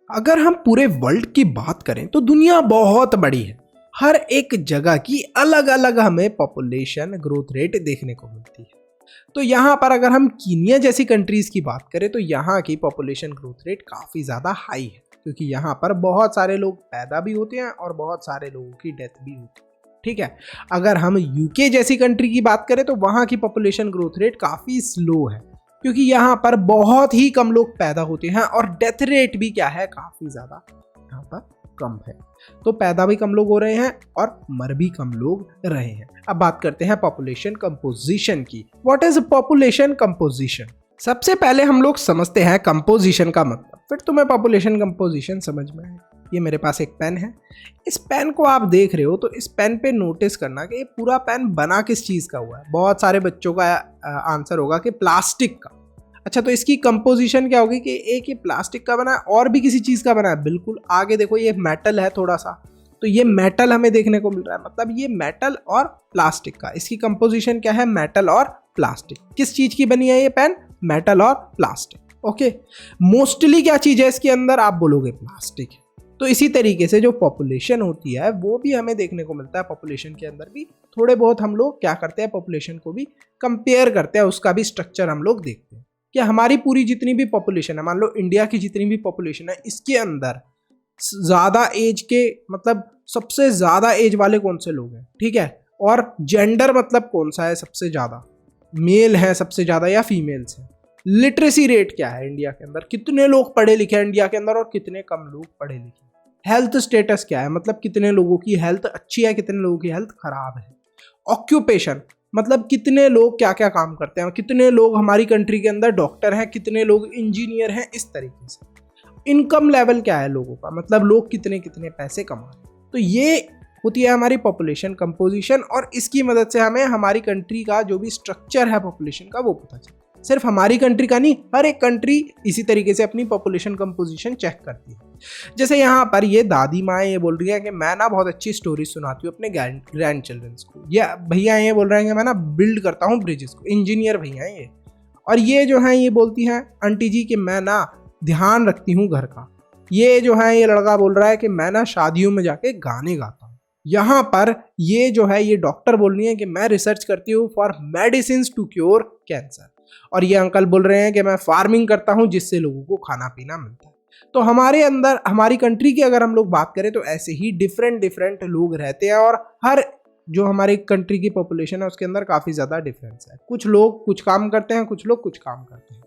अगर हम पूरे वर्ल्ड की बात करें तो दुनिया बहुत बड़ी है, हर एक जगह की अलग अलग हमें पॉपुलेशन ग्रोथ रेट देखने को मिलती है। तो यहाँ पर अगर हम कीनिया जैसी कंट्रीज की बात करें तो यहाँ की पॉपुलेशन ग्रोथ रेट काफ़ी ज़्यादा हाई है, क्योंकि यहाँ पर बहुत सारे लोग पैदा भी होते हैं और बहुत सारे लोगों की डेथ भी होती है। ठीक है। अगर हम यूके जैसी कंट्री की बात करें तो वहाँ की पॉपुलेशन ग्रोथ रेट काफ़ी स्लो है, क्योंकि यहाँ पर बहुत ही कम लोग पैदा होते हैं और डेथ रेट भी क्या है? काफ़ी ज़्यादा यहाँ पर कम है। तो पैदा भी कम लोग हो रहे हैं और मर भी कम लोग रहे हैं। अब बात करते हैं पॉपुलेशन कंपोजिशन की। What is population composition? सबसे पहले हम लोग समझते हैं कंपोजिशन का मतलब, फिर तुम्हें पॉपुलेशन कंपोजिशन समझ में आएगा। ये मेरे पास एक पेन है, इस पेन को आप देख रहे हो तो इस पेन पे नोटिस करना कि ये पूरा पेन बना किस चीज़ का हुआ है। बहुत सारे बच्चों का आंसर होगा कि प्लास्टिक का। अच्छा, तो इसकी कंपोजिशन क्या होगी कि एक ये प्लास्टिक का बना है और भी किसी चीज़ का बना है? बिल्कुल। आगे देखो, ये मेटल है थोड़ा सा, तो ये मेटल हमें देखने को मिल रहा है, मतलब ये मेटल और प्लास्टिक का, इसकी कंपोजिशन क्या है, मेटल और प्लास्टिक। किस चीज की बनी है ये पेन, मेटल और प्लास्टिक। ओके, मोस्टली क्या चीज है इसके अंदर, आप बोलोगे प्लास्टिक है। तो इसी तरीके से जो पॉपुलेशन होती है वो भी हमें देखने को मिलता है, पॉपुलेशन के अंदर भी थोड़े बहुत हम लोग क्या करते हैं, पॉपुलेशन को भी कंपेयर करते हैं, उसका भी स्ट्रक्चर हम लोग देखते हैं कि हमारी पूरी जितनी भी पॉपुलेशन है, मान लो इंडिया की जितनी भी पॉपुलेशन है, इसके अंदर ज्यादा एज के, मतलब सबसे ज्यादा एज वाले कौन से लोग हैं, ठीक है, और जेंडर मतलब कौन सा है, सबसे ज्यादा मेल है सबसे ज्यादा या फीमेल्स है। लिटरेसी रेट क्या है इंडिया के अंदर, कितने लोग पढ़े लिखे हैं इंडिया के अंदर और कितने कम लोग पढ़े लिखे। हेल्थ स्टेटस क्या है, मतलब कितने लोगों की हेल्थ अच्छी है, कितने लोगों की हेल्थ खराब है। ऑक्यूपेशन मतलब कितने लोग क्या क्या काम करते हैं, कितने लोग हमारी कंट्री के अंदर डॉक्टर हैं, कितने लोग इंजीनियर हैं, इस तरीके से। इनकम लेवल क्या है लोगों का, मतलब लोग कितने कितने पैसे कमा रहे हैं। तो ये होती है हमारी पॉपुलेशन कंपोजिशन, और इसकी मदद से हमें हमारी कंट्री का जो भी स्ट्रक्चर है पॉपुलेशन का वो पता चलता है। सिर्फ हमारी कंट्री का नहीं, हर एक कंट्री इसी तरीके से अपनी पॉपुलेशन कंपोजिशन चेक करती है। जैसे यहाँ पर ये दादी माँ ये बोल रही है कि मैं ना बहुत अच्छी स्टोरी सुनाती हूँ अपने ग्रैंड चिल्ड्रंस को, या भैया ये बोल रहे हैं कि मैं ना बिल्ड करता हूँ ब्रिजेस को, इंजीनियर भैया ये। और ये जो है ये बोलती हैं आंटी जी कि मैं ना ध्यान रखती हूँ घर का। ये जो है ये लड़का बोल रहा है कि मैं ना शादियों में जाके गाने गाता हूँ। यहाँ पर ये जो है ये डॉक्टर बोल रही है कि मैं रिसर्च करती हूँ for medicine to cure cancer. और ये अंकल बोल रहे हैं कि मैं फार्मिंग करता हूँ जिससे लोगों को खाना पीना मिलता है। तो हमारे अंदर हमारी कंट्री की अगर हम लोग बात करें तो ऐसे ही डिफरेंट डिफरेंट लोग रहते हैं, और हर जो हमारी कंट्री की पॉपुलेशन है उसके अंदर काफ़ी ज़्यादा डिफरेंस है। कुछ लोग कुछ काम करते हैं, कुछ लोग कुछ काम करते हैं।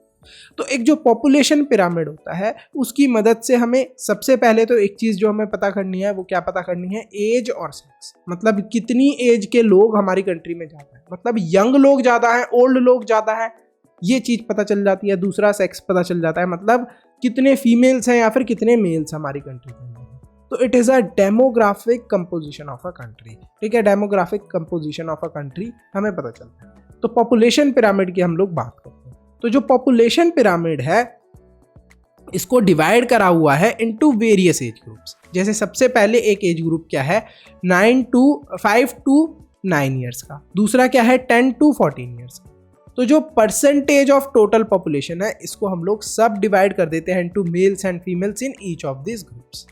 तो एक जो पॉपुलेशन पिरामिड होता है उसकी मदद से हमें सबसे पहले तो एक चीज़ जो हमें पता करनी है वो क्या पता करनी है, एज और सेक्स। मतलब कितनी एज के लोग हमारी कंट्री में ज़्यादा है, मतलब यंग लोग ज़्यादा हैं, ओल्ड लोग ज़्यादा है, ये चीज़ पता चल जाती है। दूसरा सेक्स पता चल जाता है, मतलब कितने फीमेल्स हैं या फिर कितने मेल्स हमारी कंट्री के अंदर। तो it is a demographic composition of a country, ठीक है, demographic composition of a country हमें पता चलता है। तो पॉपुलेशन पिरामिड की हम लोग बात करते हैं। तो जो पॉपुलेशन पिरामिड है इसको डिवाइड करा हुआ है इनटू वेरियस एज ग्रुप्स। जैसे सबसे पहले एक एज ग्रुप क्या है 5 to 9 ईयर्स का, दूसरा क्या है 10 to 14 ईयर्स का। तो जो परसेंटेज ऑफ टोटल पॉपुलेशन है इसको हम लोग सब डिवाइड कर देते हैं into males and females in each of this groups.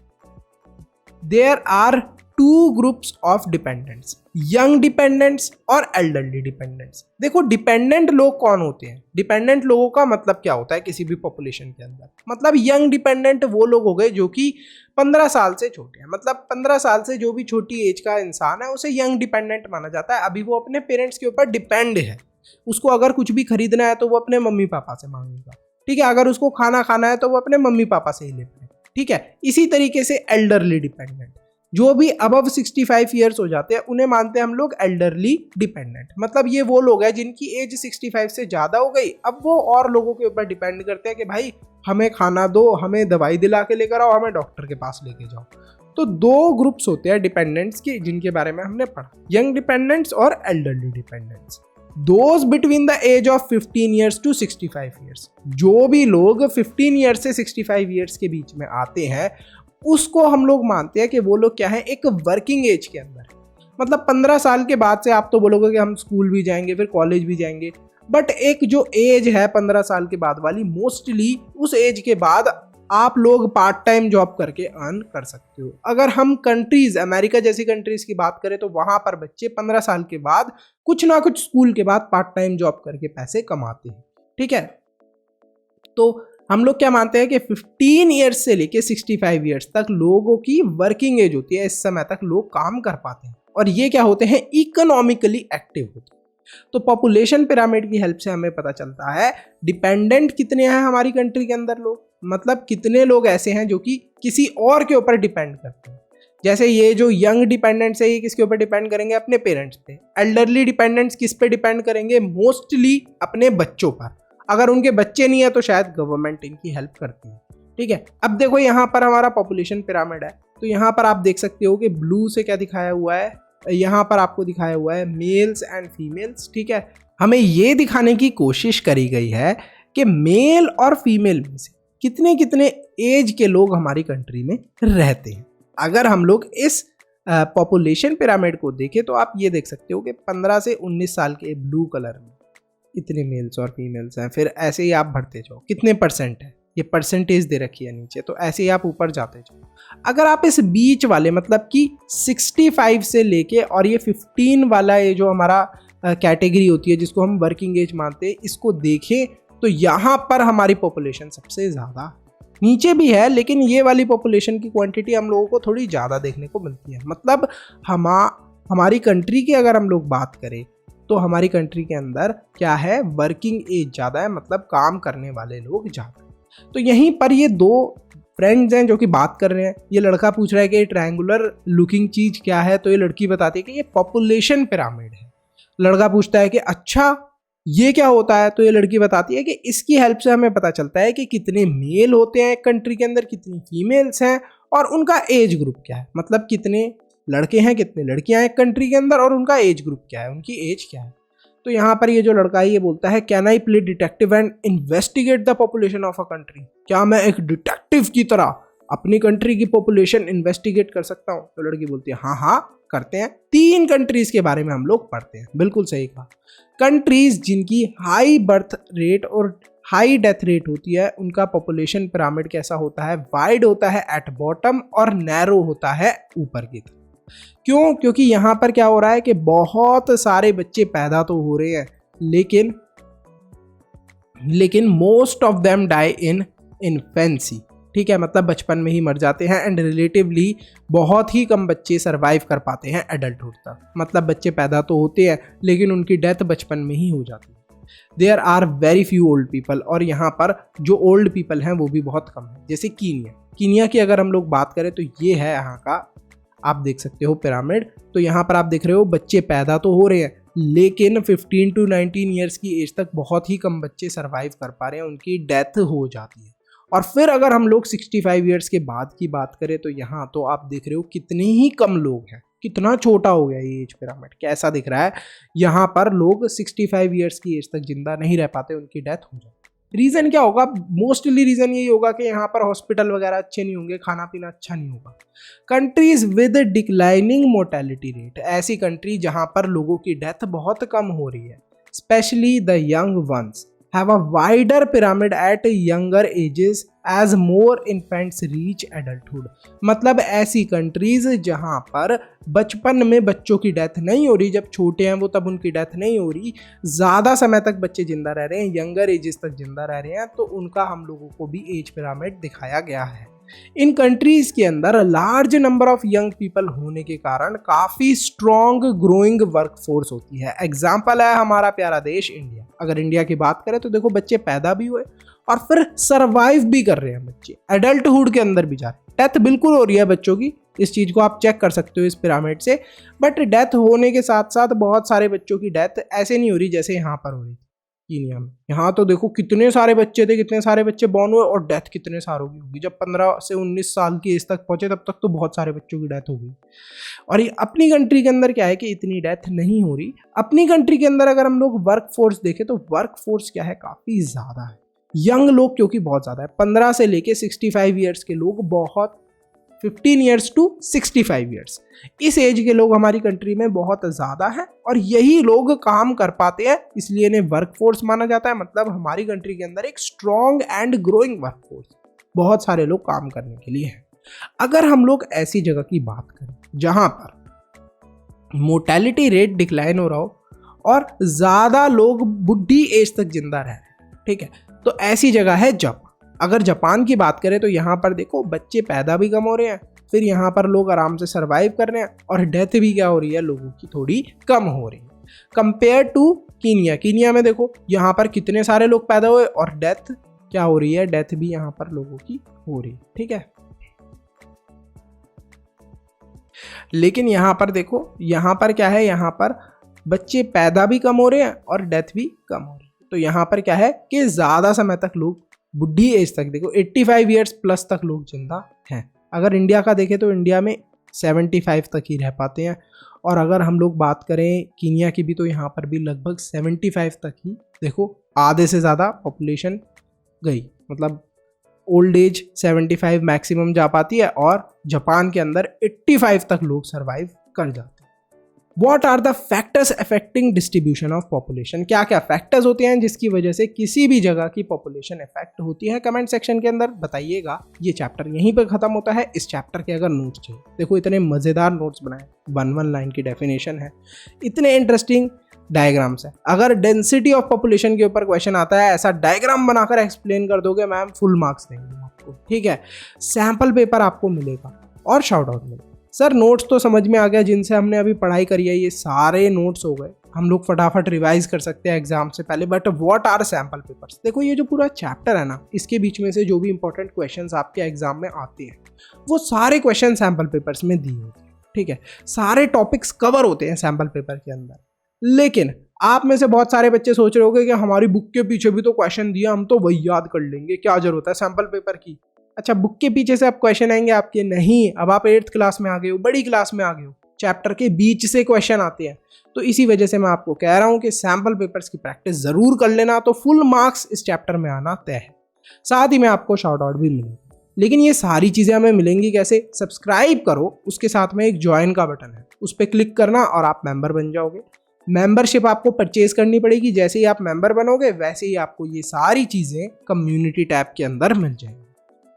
There are 2 groups of dependents, young dependents और एल्डरली डिपेंडेंट्स। देखो डिपेंडेंट लोग कौन होते हैं, डिपेंडेंट लोगों का मतलब क्या होता है किसी भी पॉपुलेशन के अंदर, मतलब यंग डिपेंडेंट वो लोग हो गए जो कि 15 साल से छोटे हैं। मतलब 15 साल से जो भी छोटी एज का इंसान है उसे यंग डिपेंडेंट माना जाता है। अभी वो अपने पेरेंट्स के ऊपर डिपेंड है, उसको अगर कुछ भी खरीदना है तो वो अपने मम्मी पापा से मांगेगा, ठीक है, अगर उसको खाना खाना है तो वो अपने मम्मी पापा से ही लेता है, ठीक है। इसी तरीके से एल्डरली डिपेंडेंट, जो भी अबव 65 ईयर्स हो जाते हैं उन्हें मानते हैं हम लोग एल्डरली डिपेंडेंट। मतलब ये वो लोग हैं जिनकी एज 65 से ज़्यादा हो गई, अब वो और लोगों के ऊपर डिपेंड करते हैं कि भाई हमें खाना दो, हमें दवाई दिला के लेकर आओ, हमें डॉक्टर के पास लेके जाओ। तो 2 ग्रुप्स होते हैं डिपेंडेंट्स के जिनके बारे में हमने पढ़ा, यंग डिपेंडेंट्स और elderly dependents. Those between the age of 15 years to 65 years, जो भी लोग 15 ईयर्स से 65 ईयर्स के बीच में आते हैं उसको हम लोग मानते हैं कि वो लोग क्या है, एक वर्किंग एज के अंदर है। मतलब 15 साल के बाद से आप तो बोलोगे कि हम स्कूल भी जाएंगे फिर कॉलेज भी जाएंगे, बट एक जो एज है 15 साल के बाद वाली, मोस्टली उस एज के बाद आप लोग पार्ट टाइम जॉब करके अर्न कर सकते हो। अगर हम कंट्रीज, अमेरिका जैसी कंट्रीज की बात करें तो वहां पर बच्चे 15 साल के बाद कुछ ना कुछ स्कूल के बाद पार्ट टाइम जॉब करके पैसे कमाते हैं, ठीक है। तो हम लोग क्या मानते हैं कि 15 ईयर्स से लेके 65 ईयर्स तक लोगों की वर्किंग एज होती है, इस समय तक लोग काम कर पाते हैं और ये क्या होते हैं, इकोनॉमिकली एक्टिव होते हैं। तो पॉपुलेशन पिरामिड की हेल्प से हमें पता चलता है डिपेंडेंट कितने हैं हमारी कंट्री के अंदर लोग, मतलब कितने लोग ऐसे हैं जो कि किसी और के ऊपर डिपेंड करते हैं। जैसे ये जो यंग डिपेंडेंट्स है ये किसके ऊपर डिपेंड करेंगे, अपने पेरेंट्स पे। एल्डरली डिपेंडेंट्स किस पे डिपेंड करेंगे, मोस्टली अपने बच्चों पर। अगर उनके बच्चे नहीं है तो शायद गवर्नमेंट इनकी हेल्प करती है, ठीक है। अब देखो यहाँ पर हमारा पॉपुलेशन पिरामिड है, तो यहाँ पर आप देख सकते हो कि ब्लू से क्या दिखाया हुआ है, यहाँ पर आपको दिखाया हुआ है मेल्स एंड फीमेल्स, ठीक है। हमें ये दिखाने की कोशिश करी गई है कि मेल और फीमेल में से कितने कितने एज के लोग हमारी कंट्री में रहते हैं। अगर हम लोग इस पॉपुलेशन पिरामिड को देखें तो आप ये देख सकते हो कि 15 से 19 साल के ब्लू कलर में इतने मेल्स और फीमेल्स हैं। फिर ऐसे ही आप बढ़ते जाओ, कितने परसेंट है, ये परसेंटेज दे रखी है नीचे, तो ऐसे ही आप ऊपर जाते जाओ। अगर आप इस बीच वाले मतलब कि 65 से लेके और ये 15 वाला ये जो हमारा कैटेगरी होती है जिसको हम वर्किंग एज मानते हैं, इसको देखें तो यहाँ पर हमारी पॉपुलेशन सबसे ज़्यादा, नीचे भी है लेकिन ये वाली पॉपुलेशन की क्वांटिटी हम लोगों को थोड़ी ज़्यादा देखने को मिलती है। मतलब हमारी कंट्री की अगर हम लोग बात करें तो हमारी कंट्री के अंदर क्या है, वर्किंग एज ज़्यादा है, मतलब काम करने वाले लोग ज़्यादा हैं। तो यहीं पर ये दो फ्रेंड्स हैं जो कि बात कर रहे हैं। ये लड़का पूछ रहा है कि ये ट्रायंगुलर लुकिंग चीज़ क्या है, तो ये लड़की बताती है कि ये पॉपुलेशन पिरामिड है। लड़का पूछता है कि अच्छा ये क्या होता है, तो ये लड़की बताती है कि इसकी हेल्प से हमें पता चलता है कि कितने मेल होते हैं एक कंट्री के अंदर, कितनी फीमेल्स हैं और उनका एज ग्रुप क्या है, मतलब कितने लड़के हैं कितने लड़कियां हैं एक कंट्री के अंदर और उनका एज ग्रुप क्या है, उनकी एज क्या है। तो यहाँ पर ये जो लड़का है ये बोलता है, can I play detective and investigate the population of a country, क्या मैं एक डिटेक्टिव की तरह अपनी कंट्री की पॉपुलेशन इन्वेस्टिगेट कर सकता हूँ। तो लड़की बोलती है हाँ हाँ करते हैं। 3 कंट्रीज के बारे में हम लोग पढ़ते हैं, बिल्कुल सही कहा। कंट्रीज जिनकी हाई बर्थ रेट और हाई डेथ रेट होती है उनका पॉपुलेशन पिरामिड कैसा होता है, वाइड होता है एट बॉटम और नैरो होता है ऊपर की तरफ। क्यों? क्योंकि यहाँ पर क्या हो रहा है कि बहुत सारे बच्चे पैदा तो हो रहे हैं लेकिन most of them die in infancy, ठीक है, मतलब बचपन में ही मर जाते हैं। एंड रिलेटिवली बहुत ही कम बच्चे सरवाइव कर पाते हैं एडल्टहुड तक, मतलब बच्चे पैदा तो होते हैं लेकिन उनकी डेथ बचपन में ही हो जाती है। There are very few old people, और यहाँ पर जो ओल्ड पीपल हैं वो भी बहुत कम है। जैसे कीनिया की अगर हम लोग बात करें तो ये है यहाँ का, आप देख सकते हो पिरामिड। तो यहाँ पर आप देख रहे हो बच्चे पैदा तो हो रहे हैं लेकिन 15 to 19 ईयर्स की एज तक बहुत ही कम बच्चे सरवाइव कर पा रहे हैं, उनकी डेथ हो जाती है। और फिर अगर हम लोग 65 ईयर्स के बाद की बात करें तो यहाँ तो आप देख रहे हो कितने ही कम लोग हैं, कितना छोटा हो गया ये एज पिरामिड, कैसा दिख रहा है। यहाँ पर लोग 65 ईयर्स की एज तक जिंदा नहीं रह पाते, उनकी डेथ हो जाती है। रीज़न क्या होगा? मोस्टली रीज़न यही होगा कि यहाँ पर हॉस्पिटल वगैरह अच्छे नहीं होंगे, खाना पीना अच्छा नहीं होगा। Countries with declining mortality rate, ऐसी कंट्री जहाँ पर लोगों की डेथ बहुत कम हो रही है, specially the young ones have a wider pyramid at younger ages as more infants reach adulthood। मतलब ऐसी कंट्रीज जहां पर बचपन में बच्चों की डेथ नहीं हो रही, जब छोटे हैं वो तब उनकी डेथ नहीं हो रही, ज़्यादा समय तक बच्चे जिंदा रह रहे हैं, यंगर एजेस तक जिंदा रह रहे हैं, तो उनका हम लोगों को भी एज पिरामिड दिखाया गया है। इन कंट्रीज के अंदर large number of young people होने के कारण काफ़ी स्ट्रॉन्ग ग्रोइंग वर्कफोर्स होती है। एग्जाम्पल है हमारा प्यारा देश इंडिया। अगर इंडिया की बात करें तो देखो बच्चे पैदा भी हुए और फिर सरवाइव भी कर रहे हैं बच्चे, एडल्टहुड के अंदर भी जा रहे हैं। डेथ बिल्कुल हो रही है बच्चों की, इस चीज़ को आप चेक कर सकते हो इस पिरामिड से, बट डेथ होने के साथ साथ बहुत सारे बच्चों की डेथ ऐसे नहीं हो रही जैसे यहाँ पर हो रही थी कीनिया में। यहाँ तो देखो कितने सारे बच्चे थे, कितने सारे बच्चे बॉर्न हुए और डेथ कितने सारों की होगी। जब 15 से 19 साल की एज तक पहुंचे तब तक तो बहुत सारे बच्चों की डेथ हो गई। और ये अपनी कंट्री के अंदर क्या है कि इतनी डेथ नहीं हो रही। अपनी कंट्री के अंदर अगर हम लोग वर्क फोर्स देखें तो वर्क फोर्स क्या है, काफ़ी ज़्यादा है। यंग लोग क्योंकि बहुत ज़्यादा है, 15 से लेके 65 ईयर्स के लोग बहुत, 15 ईयर्स टू 65 ईयर्स, इस एज के लोग हमारी कंट्री में बहुत ज़्यादा हैं और यही लोग काम कर पाते हैं, इसलिए इन्हें वर्कफोर्स माना जाता है। मतलब हमारी कंट्री के अंदर एक स्ट्रॉन्ग एंड ग्रोइंग वर्कफोर्स, बहुत सारे लोग काम करने के लिए हैं। अगर हम लोग ऐसी जगह की बात करें जहाँ पर मोर्टेलिटी रेट डिक्लाइन हो रहा हो और ज़्यादा लोग बुढ़ी एज तक जिंदा रह रहे हैं, ठीक है, तो ऐसी जगह है जापान। अगर जापान की बात करें तो यहाँ पर देखो बच्चे पैदा भी कम हो रहे हैं, फिर यहाँ पर लोग आराम से सरवाइव कर रहे हैं और डेथ भी क्या हो रही है, लोगों की थोड़ी कम हो रही है कंपेयर टू कीनिया। कीनिया में देखो यहाँ पर कितने सारे लोग पैदा हुए और डेथ क्या हो रही है, डेथ भी यहाँ पर लोगों की हो रही है, ठीक है। लेकिन यहाँ पर देखो, यहाँ पर क्या है, यहाँ पर बच्चे पैदा भी कम हो रहे हैं और डेथ भी कम हो रही है। तो यहाँ पर क्या है कि ज़्यादा समय तक लोग, बुढ़ी एज तक देखो 85 ईयर्स प्लस तक लोग जिंदा हैं। अगर इंडिया का देखें तो इंडिया में 75 तक ही रह पाते हैं, और अगर हम लोग बात करें कीनिया की भी तो यहाँ पर भी लगभग 75 तक ही, देखो आधे से ज़्यादा पॉपुलेशन गई, मतलब ओल्ड एज 75 मैक्सिमम जा पाती है और जापान के अंदर 85 तक लोग सर्वाइव कर जाते हैं। What are the factors affecting distribution of population? क्या क्या फैक्टर्स होते हैं जिसकी वजह से किसी भी जगह की पॉपुलेशन इफेक्ट होती है? कमेंट सेक्शन के अंदर बताइएगा। ये चैप्टर यहीं पर खत्म होता है। इस चैप्टर के अगर नोट्स चाहिए, देखो इतने मज़ेदार नोट्स बनाए, 1 लाइन की डेफिनेशन है, इतने इंटरेस्टिंग डायग्राम्स है। अगर डेंसिटी ऑफ पॉपुलेशन के ऊपर क्वेश्चन आता है, ऐसा डायग्राम बनाकर एक्सप्लेन कर दोगे मैम, फुल मार्क्स देंगे आपको, ठीक है। सैम्पल पेपर आपको मिलेगा और शाउट आउट मिलेगा। सर नोट्स तो समझ में आ गया, जिनसे हमने अभी पढ़ाई करी है, ये सारे नोट्स हो गए, हम लोग फटाफट रिवाइज कर सकते हैं एग्जाम से पहले। But what are sample papers? देखो ये जो पूरा चैप्टर है ना, इसके बीच में से जो भी इंपॉर्टेंट क्वेश्चंस आपके एग्जाम में आते हैं, वो सारे क्वेश्चन सैम्पल पेपर्स में दिए होते हैं, ठीक है। सारे टॉपिक्स कवर होते हैं सैम्पल पेपर के अंदर। लेकिन आप में से बहुत सारे बच्चे सोच रहे होंगे कि हमारी बुक के पीछे भी तो क्वेश्चन दिया, हम तो वही याद कर लेंगे, क्या जरूरत है सैम्पल पेपर की। अच्छा, बुक के पीछे से अब क्वेश्चन आएंगे आपके? नहीं, अब आप 8th क्लास में आ गए हो, बड़ी क्लास में आ गए हो, चैप्टर के बीच से क्वेश्चन आते हैं। तो इसी वजह से मैं आपको कह रहा हूं कि सैम्पल पेपर्स की प्रैक्टिस जरूर कर लेना, तो फुल मार्क्स इस चैप्टर में आना तय है। साथ ही में आपको शाउट आउट भी मिलेगा। लेकिन ये सारी चीजें हमें मिलेंगी कैसे? सब्सक्राइब करो, उसके साथ में एक ज्वाइन का बटन है, उस पर क्लिक करना और आप मेंबर बन जाओगे। मेंबरशिप आपको परचेज करनी पड़ेगी। जैसे ही आप मेंबर बनोगे वैसे ही आपको ये सारी चीजें कम्युनिटी टैब के अंदर मिल जाएंगी।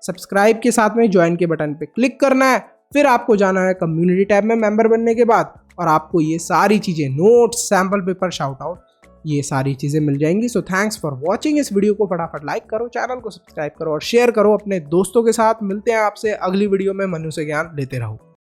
सब्सक्राइब के साथ में ज्वाइन के बटन पे क्लिक करना है, फिर आपको जाना है कम्युनिटी टैब में मेंबर बनने के बाद, और आपको ये सारी चीज़ें, notes, sample paper, shout out, ये सारी चीज़ें मिल जाएंगी। So thanks for watching. इस वीडियो को फटाफट लाइक करो, चैनल को सब्सक्राइब करो और शेयर करो अपने दोस्तों के साथ। मिलते हैं आपसे अगली वीडियो में। मनु से ज्ञान लेते रहो।